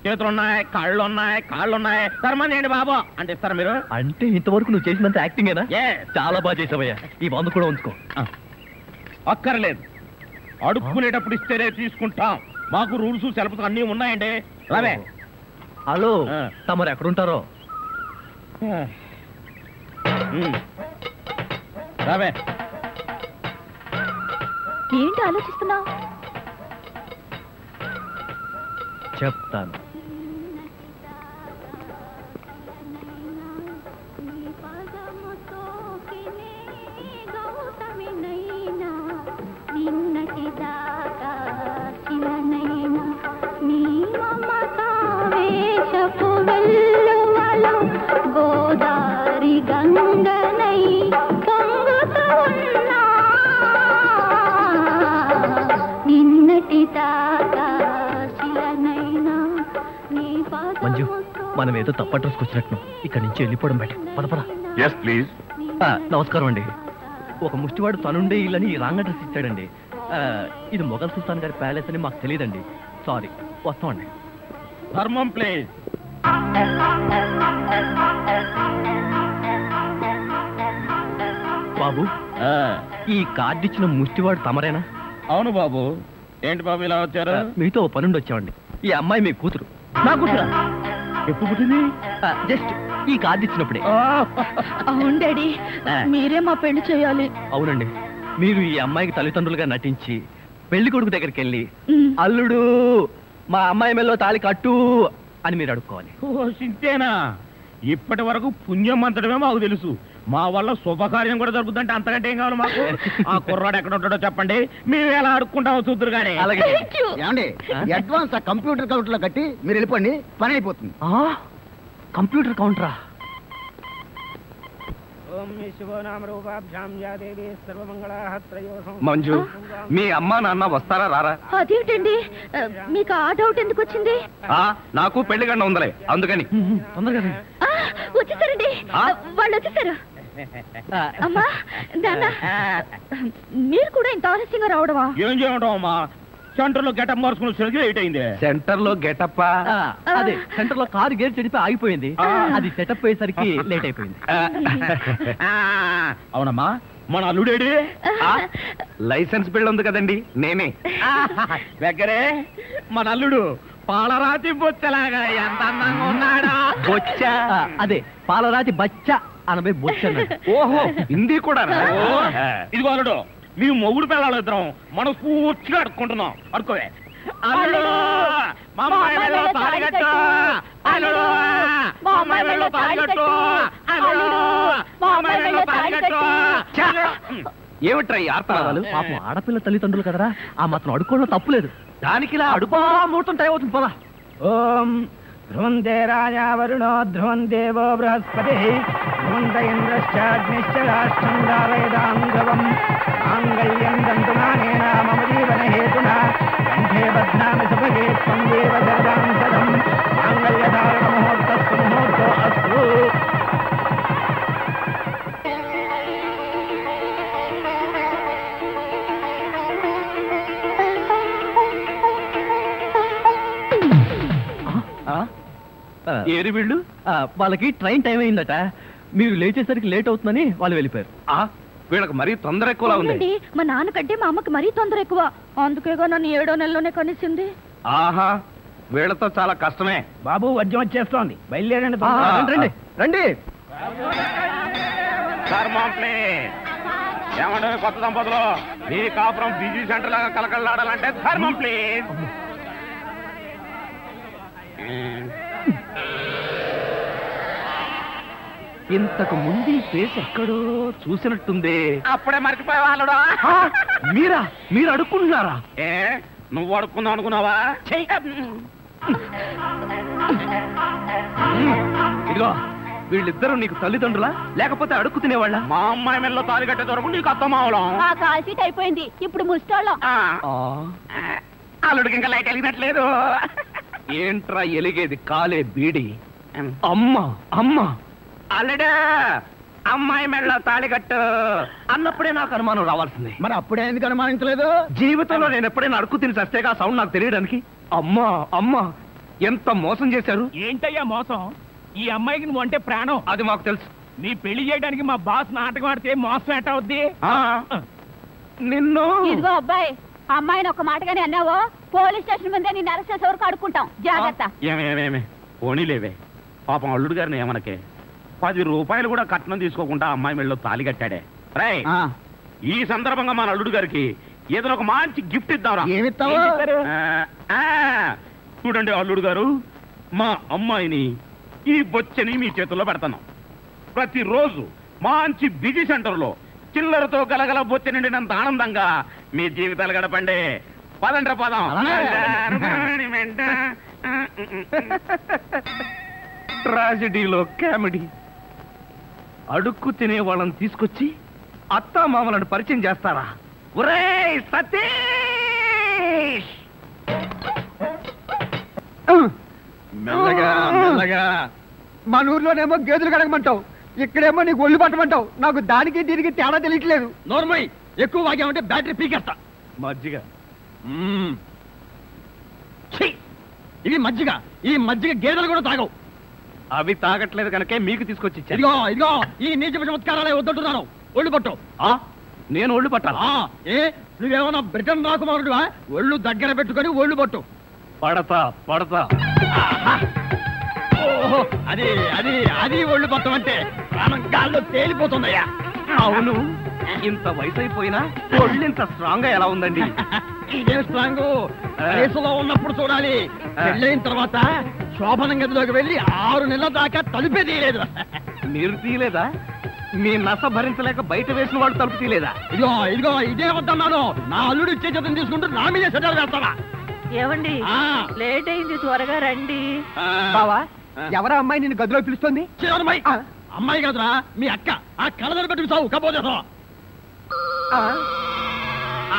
చేతులున్నాయి, కాళ్ళున్నాయి. ధర్మం చేయండి బాబు అంటే ఇస్తారా మీరు? అంటే ఇంతవరకు నువ్వు చేసినంత యాక్టింగేనా? చాలా బాగా చేసావయ్యా. ఈ వందు కూడా ఉంచుకో. అక్కర్లేదు, అడుక్కునేటప్పుడు ఇస్తేనే తీసుకుంటాం. మాకు రూల్స్ సెలవులు అన్నీ ఉన్నాయండి. రావే. హలో, తమరు ఎక్కడుంటారో? రావే. ఏంటి ఆలోచిస్తున్నావు? చెప్తాను. గోదారి గంగనై పొంగుతూ ఉన్నా నిన్నటి దాకా శిలనైనా నీ మంజు, మనం ఏదో తప్ప అడ్రస్కి వచ్చినట్టు ఇక్కడి నుంచి వెళ్ళిపోవడం బయట. పద. Yes please. నమస్కారం అండి. ఒక ముష్టివాడు తనుండే ఇల్లని రాంగ్ అడ్రస్ ఇచ్చాడండి. ఇది మొఘల్ సుల్తాన్ గారి ప్యాలెస్ అని మాకు తెలియదండి. సారీ, వస్తామండి. ధర్మం ప్లీజ్. బాబు, ఈ కార్డు ఇచ్చిన ముష్టివాడు తమరేనా? అవును బాబు. ఏంటి బాబు ఇలా వచ్చారు? మీతో ఓ పనుండి వచ్చామండి. ఈ అమ్మాయి మీ కూతురు. నా కూతురా? ఎప్పుడు పుట్టింది? జస్ట్ ఈ కార్డు ఇచ్చినప్పుడే. అవును డాడీ, మీరే మా పెళ్లి చేయాలి. అవునండి, మీరు ఈ అమ్మాయికి తల్లిదండ్రులుగా నటించి పెళ్లి కొడుకు దగ్గరికి వెళ్ళి అల్లుడు మా అమ్మాయి మెల్లో తాళి కట్టు అని మీరు అడుక్కోవాలి. ఓ సింతేనా? ఇప్పటి వరకు పుణ్యం అంతటమే మాకు తెలుసు. మా వల్ల శుభకార్యం కూడా జరుగుతుందంటే అంతకంటే ఏం కావాలి మాకు? ఆ కుర్రాడు ఎక్కడ ఉంటాడో చెప్పండి, మేము ఎలా అడుక్కుంటామో చూద్దరు కానీ. అలాగే. ఏమండి, అడ్వాన్స్ కంప్యూటర్ కౌంటర్ లో కట్టి మీరు వెళ్ళిపోండి, పని అయిపోతుంది. కంప్యూటర్ కౌంటరా? మంజు మీ అమ్మా నాన్న వస్తారా రారా? అదేమిటండి మీకు ఆ డౌట్ ఎందుకు వచ్చింది? నాకు పెళ్లి గంట ఉందలే అందుకని. తొందరగా వచ్చేసారండి, వాళ్ళు వచ్చేసారు. అమ్మా నాన్న, మీరు కూడా ఇంత ఆలస్యంగా రావడమా? ఏం చేయడం అమ్మా, సెంటర్ లో గెటప్ మార్చుకుని సరిగ్గా లేట్ అయింది. సెంటర్ లో గెటప్ అదే సెంటర్ లో కారు గేర్ చెడిపి ఆగిపోయింది, అది సెటప్ అయ్యేసరికి లేట్ అయిపోయింది. అవునమ్మా, మన అల్లుడేడి? లైసెన్స్ బిల్ ఉంది కదండి, నేనే. దగ్గరే మన అల్లుడు పాలరాతి బొచ్చలాగా ఎంత అందంగా ఉన్నాడా. బొచ్చా? అదే పాలరాతి బచ్చ అనబై బొచ్చ. ఓహో, హిందీ కూడా. ఇదిగో అల్లుడు, మేము మొగుడు పిల్లలు ఇద్దరం మనం పూర్తిగా అడుక్కుంటున్నాం. అడుకోవే. అల్లుడు మా అమ్మాయి మెడలో తాళి కట్టు. అల్లుడు మా అమ్మాయి మెడలో తాళి కట్టు. అల్లుడు మా అమ్మాయి మెడలో తాళి కట్టు. ఏమిట్రా ఈ ఆర్తనాదాలు? పాపం ఆడపిల్ల తల్లిదండ్రులు కదరా, ఆ మాత్రం అడుక్కోవడం తప్పులేదు. దానికి ఇలా అడుగు ముహూర్తం టైం అవుతుంది పదా. ఓం ధ్రువంతే రాజా వరుణో ధ్రువం దేవో బృహస్పతి ధ్రువంత ఇంద్రశ్చాగ్నిశ్చ రాష్ట్రం ధారయతాం ధ్రువం మాంగళ్యం దంతునానేన మమ జీవన హేతునా కంఠే బధ్నామి సుభగే త్వం దేవ జగదాం సదం మాంగళ్యధారణ ముహూర్తస్సు ముహూర్తో అస్తు. ఏరి వీళ్ళు? వాళ్ళకి ట్రైన్ టైం అయిందట, మీరు లేచేసరికి లేట్ అవుతుందని వాళ్ళు వెళ్ళిపోయారు. వీళ్ళకి మరీ తొందర ఎక్కువలా ఉంది. అవునండి, మా నాన్నకంటే మా అమ్మకి మరీ తొందర ఎక్కువ, అందుకేగా నన్ను 7వ నెలలోనే కనిసింది. ఆహా, వీళ్ళతో చాలా కష్టమే. బాబు వద్యం వచ్చేస్తోంది, బయలుదేరండి. రండి రండి. ఏమంటే కొత్త దంపతులు, మీ కాపురం బిజీ సెంటర్ లాగా కలకలాడాలంటే ధర్మం ప్లీజ్. ఇంతకు ముందు ఈ ఫేస్ ఎక్కడో చూసినట్టుంది. అప్పుడే మర్చిపోయే వాళ్ళుడా. మీరా? మీరు అడుక్కుంటున్నారా? ఏ నువ్వు అడుక్కుందాం అనుకున్నావా? ఇదిగో, వీళ్ళిద్దరూ నీకు తల్లిదండ్రులా లేకపోతే అడుక్కు తినేవాళ్ళ? మా అమ్మాయి మెల్లో తాళి కట్టే దొరకు నీకు అత్తమావలం. ఆ కాల్ సీట్ అయిపోయింది, ఇప్పుడు ముస్టాళ్ళం. అల్లుడికి ఇంకా లైట్ వెలిగినట్లేదు. ఏంట్రా ఎలిగేది? కాలే బీడి. అమ్మా అమ్మా, అల్లుడు అమ్మాయి మెడలో తాళి కట్టు అన్నప్పుడే నాకు అనుమానం రావాల్సింది. మరి అప్పుడే ఎందుకు అనుమానించలేదు? జీవితంలో నేను ఎప్పుడైనా అడుక్కు తిని చస్తేగా సౌండ్ నాకు తెలియడానికి. అమ్మా అమ్మా, ఎంత మోసం చేశారు. ఏంటయ్యా మోసం? ఈ అమ్మాయికి నువ్వు అంటే ప్రాణం. అది మాకు తెలుసు. నీ పెళ్లి చేయడానికి మా బాస్ నాటకం ఆడితే మోసం ఎట్ట అవుద్ది? నిన్ను ఇదిగో అబ్బాయి, అమ్మాయిని ఒక మాటగానే అన్నావో పోలీస్ స్టేషన్ ముందే నేను అరెస్ట్ చేసే వరకు అడుక్కుంటాం, జాగ్రత్త. ఏమేమేమే పోనీలేవే, పాపం అల్లుడు గారిని ఏమనకే. 10 రూపాయలు కూడా కట్నం తీసుకోకుండా అమ్మాయి మెడలో తాళి కట్టాడే. రై, ఈ సందర్భంగా మన అల్లుడు గారికి ఏదైనా ఒక మంచి గిఫ్ట్ ఇద్దాంరా. ఏమిస్తావు? చూడండి అల్లుడు గారు, మా అమ్మాయిని ఈ బొచ్చని మీ చేతుల్లో పెడతాను. ప్రతిరోజు మంచి బిజీ సెంటర్ లో చిల్లరతో గలగల బొచ్చ నిండినంత ఆనందంగా మీ జీవితాలు గడపండి. పదండ్ర పదం. ట్రాజడీలో కామెడీ. అడుక్కు తినే వాళ్ళని తీసుకొచ్చి అత్తా మామలను పరిచయం చేస్తారా? ఒరేయ్ సతీష్! మెల్లగా మెల్లగా. మన ఊర్లోనేమో గేదెలు కడగమంటావు, ఇక్కడేమో నీకు ఒళ్ళు పట్టమంటావు. నాకు దానికి దీనికి తేడా తెలియట్లేదు. నోర్మై, ఎక్కువ వాగామంటే బ్యాటరీ పీకేస్తా. మజ్జిగ. ఇది మజ్జిగ, ఈ మజ్జిగ గేదెలు కూడా తాగవు. అవి తాగట్లేదు కనుకే మీకు తీసుకొచ్చి ఇచ్చాను. ఇదిగో ఇదిగో, ఈ నీచ చమత్కారాలే వద్దంటున్నాను. ఒళ్ళు పట్టు. నేను ఒళ్ళు పట్టాలా? ఏ నువ్వేమన్నా బ్రిటన్ రాకుమారుడువా? ఒళ్ళు దగ్గర పెట్టుకొని ఒళ్ళు పట్టు. పడతా పడతా. ఓహో, అది అది అది ఒళ్ళు పట్టం అంటే ప్రాణం గాల్లో తేలిపోతుందయ్యా. అవును, ఇంత వయసు అయిపోయినా ఒళ్ళు ఇంత స్ట్రాంగ్ గా ఎలా ఉందండి? ఇదే స్ట్రాంగ్ వయసులో ఉన్నప్పుడు చూడాలి. పెళ్ళైన తర్వాత శోభనం గదిలోకి వెళ్ళి 6 నెలల దాకా తలుపే తీయలేదు. మీరు తీయలేదా? మీ నస భరించలేక బయట వేసిన వాడు తలుపు తీయలేదా? ఇదిగో ఇదిగో, ఇదే వద్దన్నాను. నా అల్లుడు ఇచ్చే చేతం తీసుకుంటూ నా మీదే సెటల్ చేస్తావా? ఏమండి, లేట్ అయింది, త్వరగా రండి. బావా, ఎవరా అమ్మాయి నిన్ను గదిలో పిలుస్తుంది? అమ్మాయి కాదురా మీ అక్క. ఆ కళ్ళదర పెట్టుకు సావు కపోతే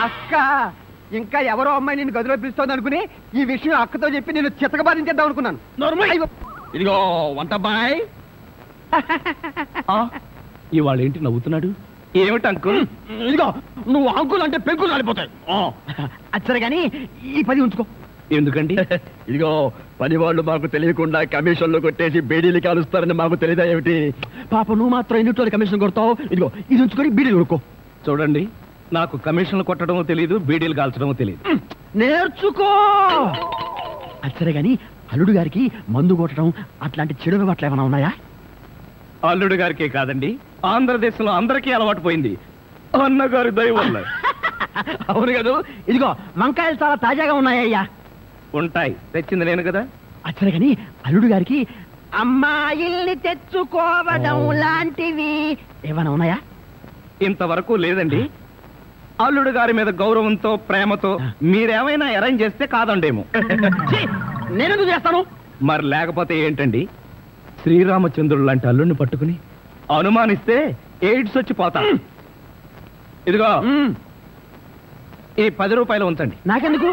అక్క ఇంకా ఎవరో అమ్మాయి నిన్ను గదిలో పిలుస్తోంది అనుకుని ఈ విషయం అక్కతో చెప్పి నేను చితకబాధించేద్దాం అనుకున్నాను. ఇదిగో వంటబ్బాయ్. ఇవాళ ఏంటి నవ్వుతున్నాడు? ఏమిటి అంకుల్? ఇదిగో నువ్వు అంకుల్ అంటే పెంకులు రాలిపోతాయి. అచ్చరే గాని ఈ 10 ఉంచుకో. ఎందుకండి? ఇదిగో పని వాళ్ళు మాకు తెలియకుండా కమిషన్లు కొట్టేసి బేడీలు కాలుస్తారని మాకు తెలియదా ఏమిటి? పాప నువ్వు మాత్రం ఎన్నిటోళ్ళు కమిషన్ కొడతావు. ఇదిగో ఇది ఉంచుకొని బీడీలు కొనుక్కో. చూడండి, నాకు కమిషన్లు కొట్టడం తెలియదు, బీడీలు కాల్చడం తెలియదు. నేర్చుకో. అచ్చరే గాని అల్లుడు గారికి మందు కొట్టడం అట్లాంటి చెడు అలవాట్లు ఏమైనా ఉన్నాయా? అల్లుడు గారికే కాదండి, ఆంధ్రదేశంలో అందరికీ అలవాటు పోయింది అన్నగారి దయ వల్ల. అవును కదా. ఇదిగో వంకాయలు చాలా తాజాగా ఉన్నాయ్యా. ఉంటాయి, తెచ్చింది నేను కదా. అచ్చరే గాని అల్లుడు గారికి అమ్మాయిల్ని తెచ్చుకోవడం లాంటివి ఏమైనా ఉన్నాయా? ఇంతవరకు లేదండి. అల్లుడు గారి మీద గౌరవంతో ప్రేమతో మీరేమైనా అరేంజ్ చేస్తే కాదండేమో. నేనెందుకు చేస్తాను? మరి లేకపోతే ఏంటండి? శ్రీరామచంద్రుడు లాంటి అల్లుడిని పట్టుకుని అనుమానిస్తే ఎయిడ్స్ వచ్చి పోతా. ఇదిగో ఈ 10 రూపాయలు ఉంచండి. నాకెందుకు?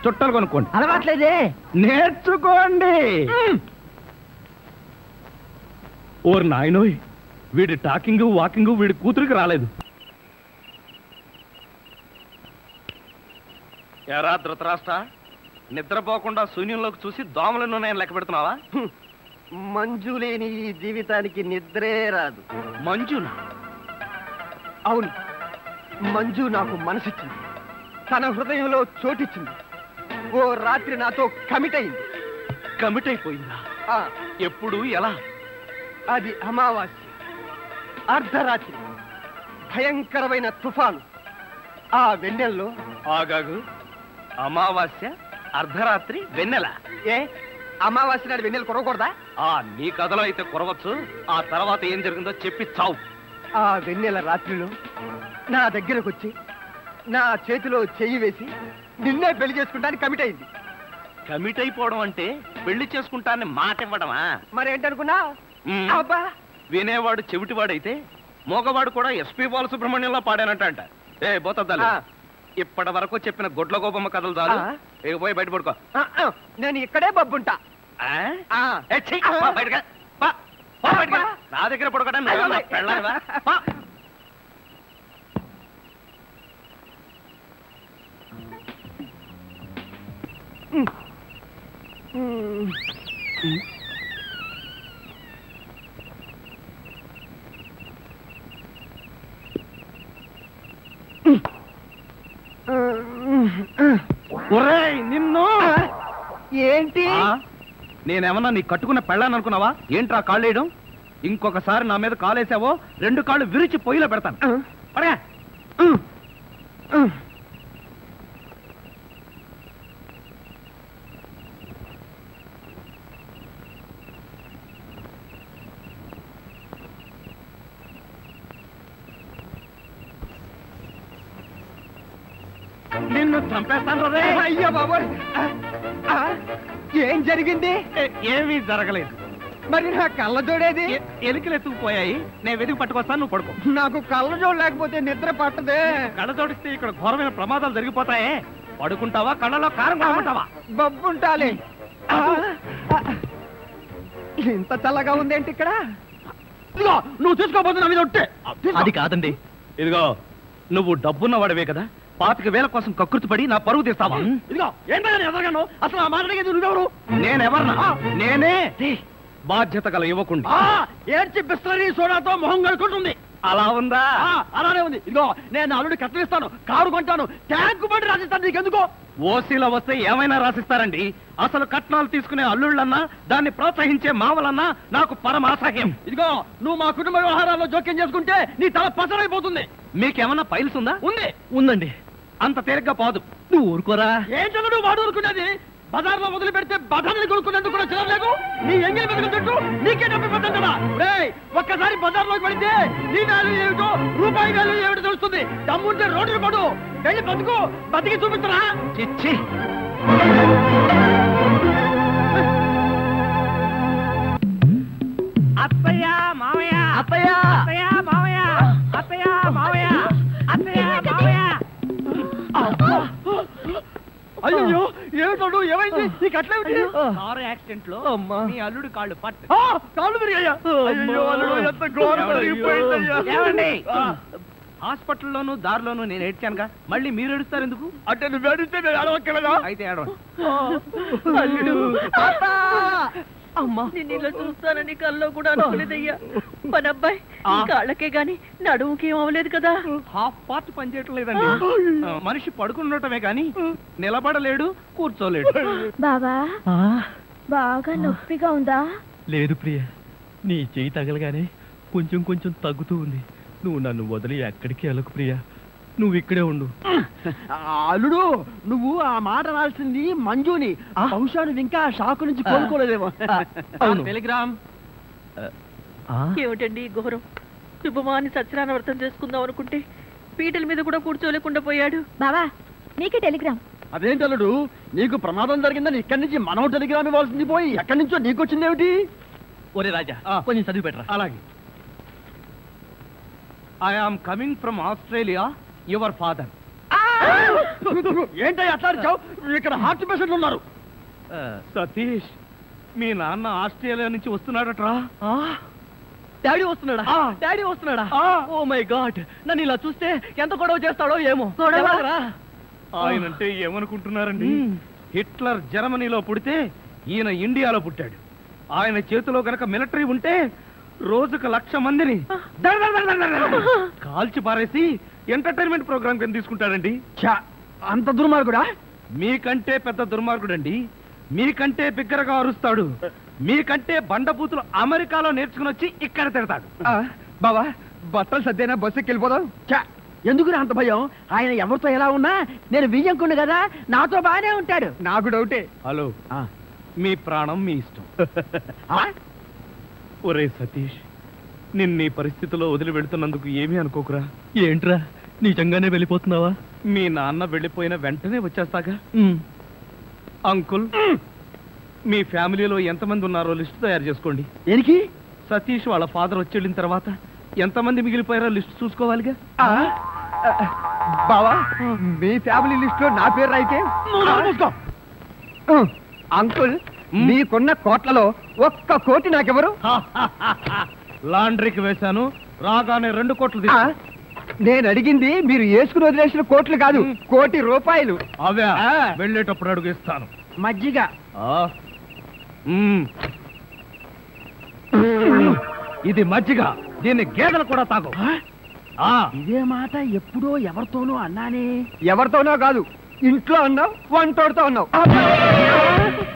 చుట్టలు కొనుక్కోండి. అలవాట్లేదే. నేర్చుకోండి. ఓర్ నాయనోయ్, వీడి టాకింగ్ వాకింగ్ వీడి కూతురికి రాలేదు. ఎరా ధృతరాష్ట్ర, నిద్రపోకుండా శూన్యంలోకి చూసి దోమలను నేను లెక్క పెడుతున్నావా? మంజు లేని ఈ జీవితానికి నిద్రే రాదు. మంజునా? అవును, మంజు నాకు మనసిచ్చింది, తన హృదయంలో చోటిచ్చింది. ఓ రాత్రి నాతో కమిట్ అయింది. కమిట్ అయిపోయిందా? ఎప్పుడు, ఎలా? అది అమావాస్య, అర్ధరాత్రి, భయంకరమైన తుఫాను. ఆ వెన్నెల్లో ఆగాగు. అమావాస్య, అర్ధరాత్రి, వెన్నెల. ఏ అమావాస్య నాడు వెన్నెల కురవకూడదా? నీ కథలో అయితే కురవచ్చు. ఆ తర్వాత ఏం జరిగిందో చెప్పి చావు. ఆ వెన్నెల రాత్రిలో నా దగ్గరకు వచ్చి నా చేతిలో చెయ్యి వేసి నిన్నే పెళ్లి చేసుకుంటానికి కమిట్ అయింది. కమిట్ అయిపోవడం అంటే పెళ్లి చేసుకుంటానని మాట ఇవ్వడమా? మరేంటనుకున్నా? అబ్బా, వినేవాడు చెవిటివాడైతే మోగవాడు కూడా ఎస్పీ బాలసుబ్రహ్మణ్యంలో పాడానంట. ఏ బోతద్దాలు, ఇప్పటి వరకు చెప్పిన గొడ్ల గోపమ్మ కథలు చాలు. ఇక పోయి బయట పడుకో. నేను ఇక్కడే బబ్బుంటా. నా దగ్గర పడుకోవడం పెళ్ళావా? నిన్ను ఏంటి? నేనేమన్నా నీ కట్టుకున్న పెళ్ళాను అనుకున్నావా? ఏంట్రా కాళ్ళేయడం? ఇంకొకసారి నా మీద కాలేసావో 2 కాళ్ళు విరిచి పొయ్యిలో పెడతాను. పడగా. నిన్ను చంపేస్తాను రే. అయ్యో బాబోయ్, ఏం జరిగింది? ఏమీ జరగలేదు. మరి నా కళ్ళ జోడేది? ఎలికలు ఎత్తుకుపోయాయి. నేను వెతికి పట్టుకొస్తాను, నువ్వు పడుకో. నాకు కళ్ళ జోడు లేకపోతే నిద్ర పట్టదే. కళ్ళ జోడిస్తే ఇక్కడ ఘోరమైన ప్రమాదాలు జరిగిపోతాయే. పడుకుంటావా, కళ్ళలో కారం కాకుంటావా? బబ్బుంటాలే. ఇంత చల్లగా ఉందేంటి ఇక్కడ? ఇదిగో నువ్వు చూసుకోబోతు నా మీద ఉంటే. అది కాదండి. ఇదిగో, నువ్వు డబ్బున్న వాడవే కదా, 25,000 కోసం కకృతి పడి నా పరువు తీస్తావా? ఇదిగో ఏంటని ఎదగాను? అసలు ఆ మాట అడిగేది నువ్వెవరు? నేనెవరన్నా? నేనే బాధ్యత గల యువకుండి. ఏడ్చి బిస్లరీ సోడాతో మొహం కడుకుంటుంది. అలా ఉందా? అలానే ఉంది. ఇదిగో నేను అల్లుడి కట్టలిస్తాను, కారు కొంటాను, ట్యాంకు బండి రాసిస్తాను. నీకెందుకో? ఓసీలో వస్తే ఏమైనా రాసిస్తారండి. అసలు కట్నాలు తీసుకునే అల్లుళ్ళన్నా, దాన్ని ప్రోత్సహించే మావలన్నా నాకు పరమాసహ్యం. ఇదిగో నువ్వు మా కుటుంబ వ్యవహారాల్లో జోక్యం చేసుకుంటే నీ తల పసరైపోతుంది. మీకేమన్నా పైల్స్ ఉందా? ఉంది. ఉందండి. అంత తేలిగ్గా పోదు. నువ్వు ఊరుకోరా. ఏంటో నువ్వు వాడు ఊరుకునేది? బజార్లో వదిలి పెడితే బజార్ని కొనుక్కునేందుకు కూడా చిరలేదు. నీ ఎంగిలి బతుకుతుంటూ నీకే డబ్బు పడ్డా. ఒక్కసారి బజార్లోకి పడితే నీ వాల్యూ ఏమిటో, రూపాయి వాల్యూ ఏమిటో తెలుస్తుంది. దమ్ముంటే రోడ్డు పడు, వెళ్ళి బతుకు, బతికి చూపిస్తున్నా. చిచ్చి, అత్తయ్య మామయ్య ఏమైంది నీకు అట్లేమిటి కారు యాక్సిడెంట్ లో మీ అల్లుడు కాళ్ళు పట్టు కాళ్ళు విరిగాయ్యా అయ్యో అల్లుడు ఎంత ఘోరం జరిగిపోయిందయ్యా ఏమండి హాస్పిటల్లోను దారిలోను నేను ఏడ్చానుగా మళ్ళీ మీరు ఏడుస్తారు ఎందుకు అంటే నువ్వు ఏడిస్తే నేను అడవక్కలేదా అయితే ఏడవండి అమ్మా నిన్ను ఇలా చూస్తానని కల్లో కూడా అనుకోలేదయ్యా పనబ్బాయి కాళ్ళకే గాని నడుముకి ఏం అవ్వలేదు కదా హాఫ్ పార్ట్ పనిచేయటం లేదండి మనిషి పడుకుండటమే కానీ నిలబడలేడు కూర్చోలేడు బావా బాగా నొప్పిగా ఉందా లేదు ప్రియ నీ చెయ్యి తగలగానే కొంచెం కొంచెం తగ్గుతూ ఉంది నువ్వు నన్ను వదిలి ఎక్కడికి వెళ్ళకు ప్రియ నువ్వు ఇక్కడే ఉండు అల్లుడు నువ్వు ఆ మాట రాల్సింది మంజుని బహుశా నువ్వు ఇంకా ఆ షాకు నుంచి కోలుకోలేదేమో అవును టెలిగ్రామ్ ఏమిటండి ఈ ఘోరం శుభమాని సత్యనారాయణ వ్రతం చేసుకుందాం అనుకుంటే పీటల మీద కూడా కూర్చోలేకుండా పోయాడు బావా నీకే టెలిగ్రామ్. అదేంటి అల్లుడు నీకు ప్రమాదం జరిగిందని ఇక్కడి నుంచి మనం టెలిగ్రామ్ ఇవ్వాల్సింది పోయి ఎక్కడి నుంచో నీకు వచ్చింది ఏమిటి ఒరే రాజా కొంచెం చదివి పెట్టరా అలాగే I am coming from Australia your father ఏంటో అట్లా అరిచావు? ఇక్కడ హార్ట్ పేషెంట్లు ఉన్నారు సతీష్ మీ నాన్న ఆస్ట్రేలియా నుంచి వస్తున్నాడట్రా డాడీ వస్తున్నాడా డాడీ వస్తున్నాడా ఓ మై గాడ్ నన్ను ఇలా చూస్తే ఎంత గొడవ చేస్తాడో ఏమో ఎలాగరా? ఆయనంటే ఏమనుకుంటున్నారండి హిట్లర్ జర్మనీలో పుడితే ఈయన ఇండియాలో పుట్టాడు ఆయన చేతిలో గనక మిలిటరీ ఉంటే రోజుకు 1,00,000 మందిని కాల్చి పారేసి ఎంటర్టైన్మెంట్ ప్రోగ్రామ్ కింద తీసుకుంటాడండి అంత దుర్మార్గుడా మీకంటే పెద్ద దుర్మార్గుడండి మీకంటే బిగ్గరగా అరుస్తాడు మీకంటే బండబూతులు అమెరికాలో నేర్చుకుని వచ్చి ఇక్కడ తిడతాడు బావా బట్టలు సర్దేనా బస్సుకి వెళ్ళిపోదాం ఎందుకు అంత భయం ఆయన ఎవరితో ఎలా ఉన్నా నేను వియ్యంకుండు కదా నాతో బాగానే ఉంటాడు నాకు డౌటే హలో మీ ప్రాణం మీ ఇష్టం ఒరే సతీష్ నిన్న ఈ పరిస్థితిలో వదిలి వెళ్తున్నందుకు ఏమీ అనుకోకురా ఏంట్రా నిజంగానే వెళ్ళిపోతున్నావా మీ నాన్న వెళ్ళిపోయిన వెంటనే వచ్చేస్తాగా అంకుల్ మీ ఫ్యామిలీలో ఎంతమంది ఉన్నారో లిస్ట్ తయారు చేసుకోండి దేనికి సతీష్ వాళ్ళ ఫాదర్ వచ్చి వెళ్ళిన తర్వాత ఎంతమంది మిగిలిపోయారో లిస్ట్ చూసుకోవాలిగా బావా మీ ఫ్యామిలీ లిస్ట్ లో నా పేరు రాయితే అంకుల్ మీకున్న కోట్లలో 1 కోటి నాకెవరు లాండ్రీకి వేశాను రాగానే 2 కోట్లు తీసుకో. నేను అడిగింది మీరు వేసుకుని వదిలేసిన కోట్లు కాదు 1 కోటి రూపాయలు అవే వెళ్ళేటప్పుడు అడుగు ఇస్తాను మజ్జిగ ఇది మజ్జిగ దీన్ని గేదెలు కూడా తాగు ఇదే మాట ఎప్పుడో ఎవరితోనో అన్నానే ఎవరితోనో కాదు ఇంట్లో అన్నావు వంటోడుతో అన్నావు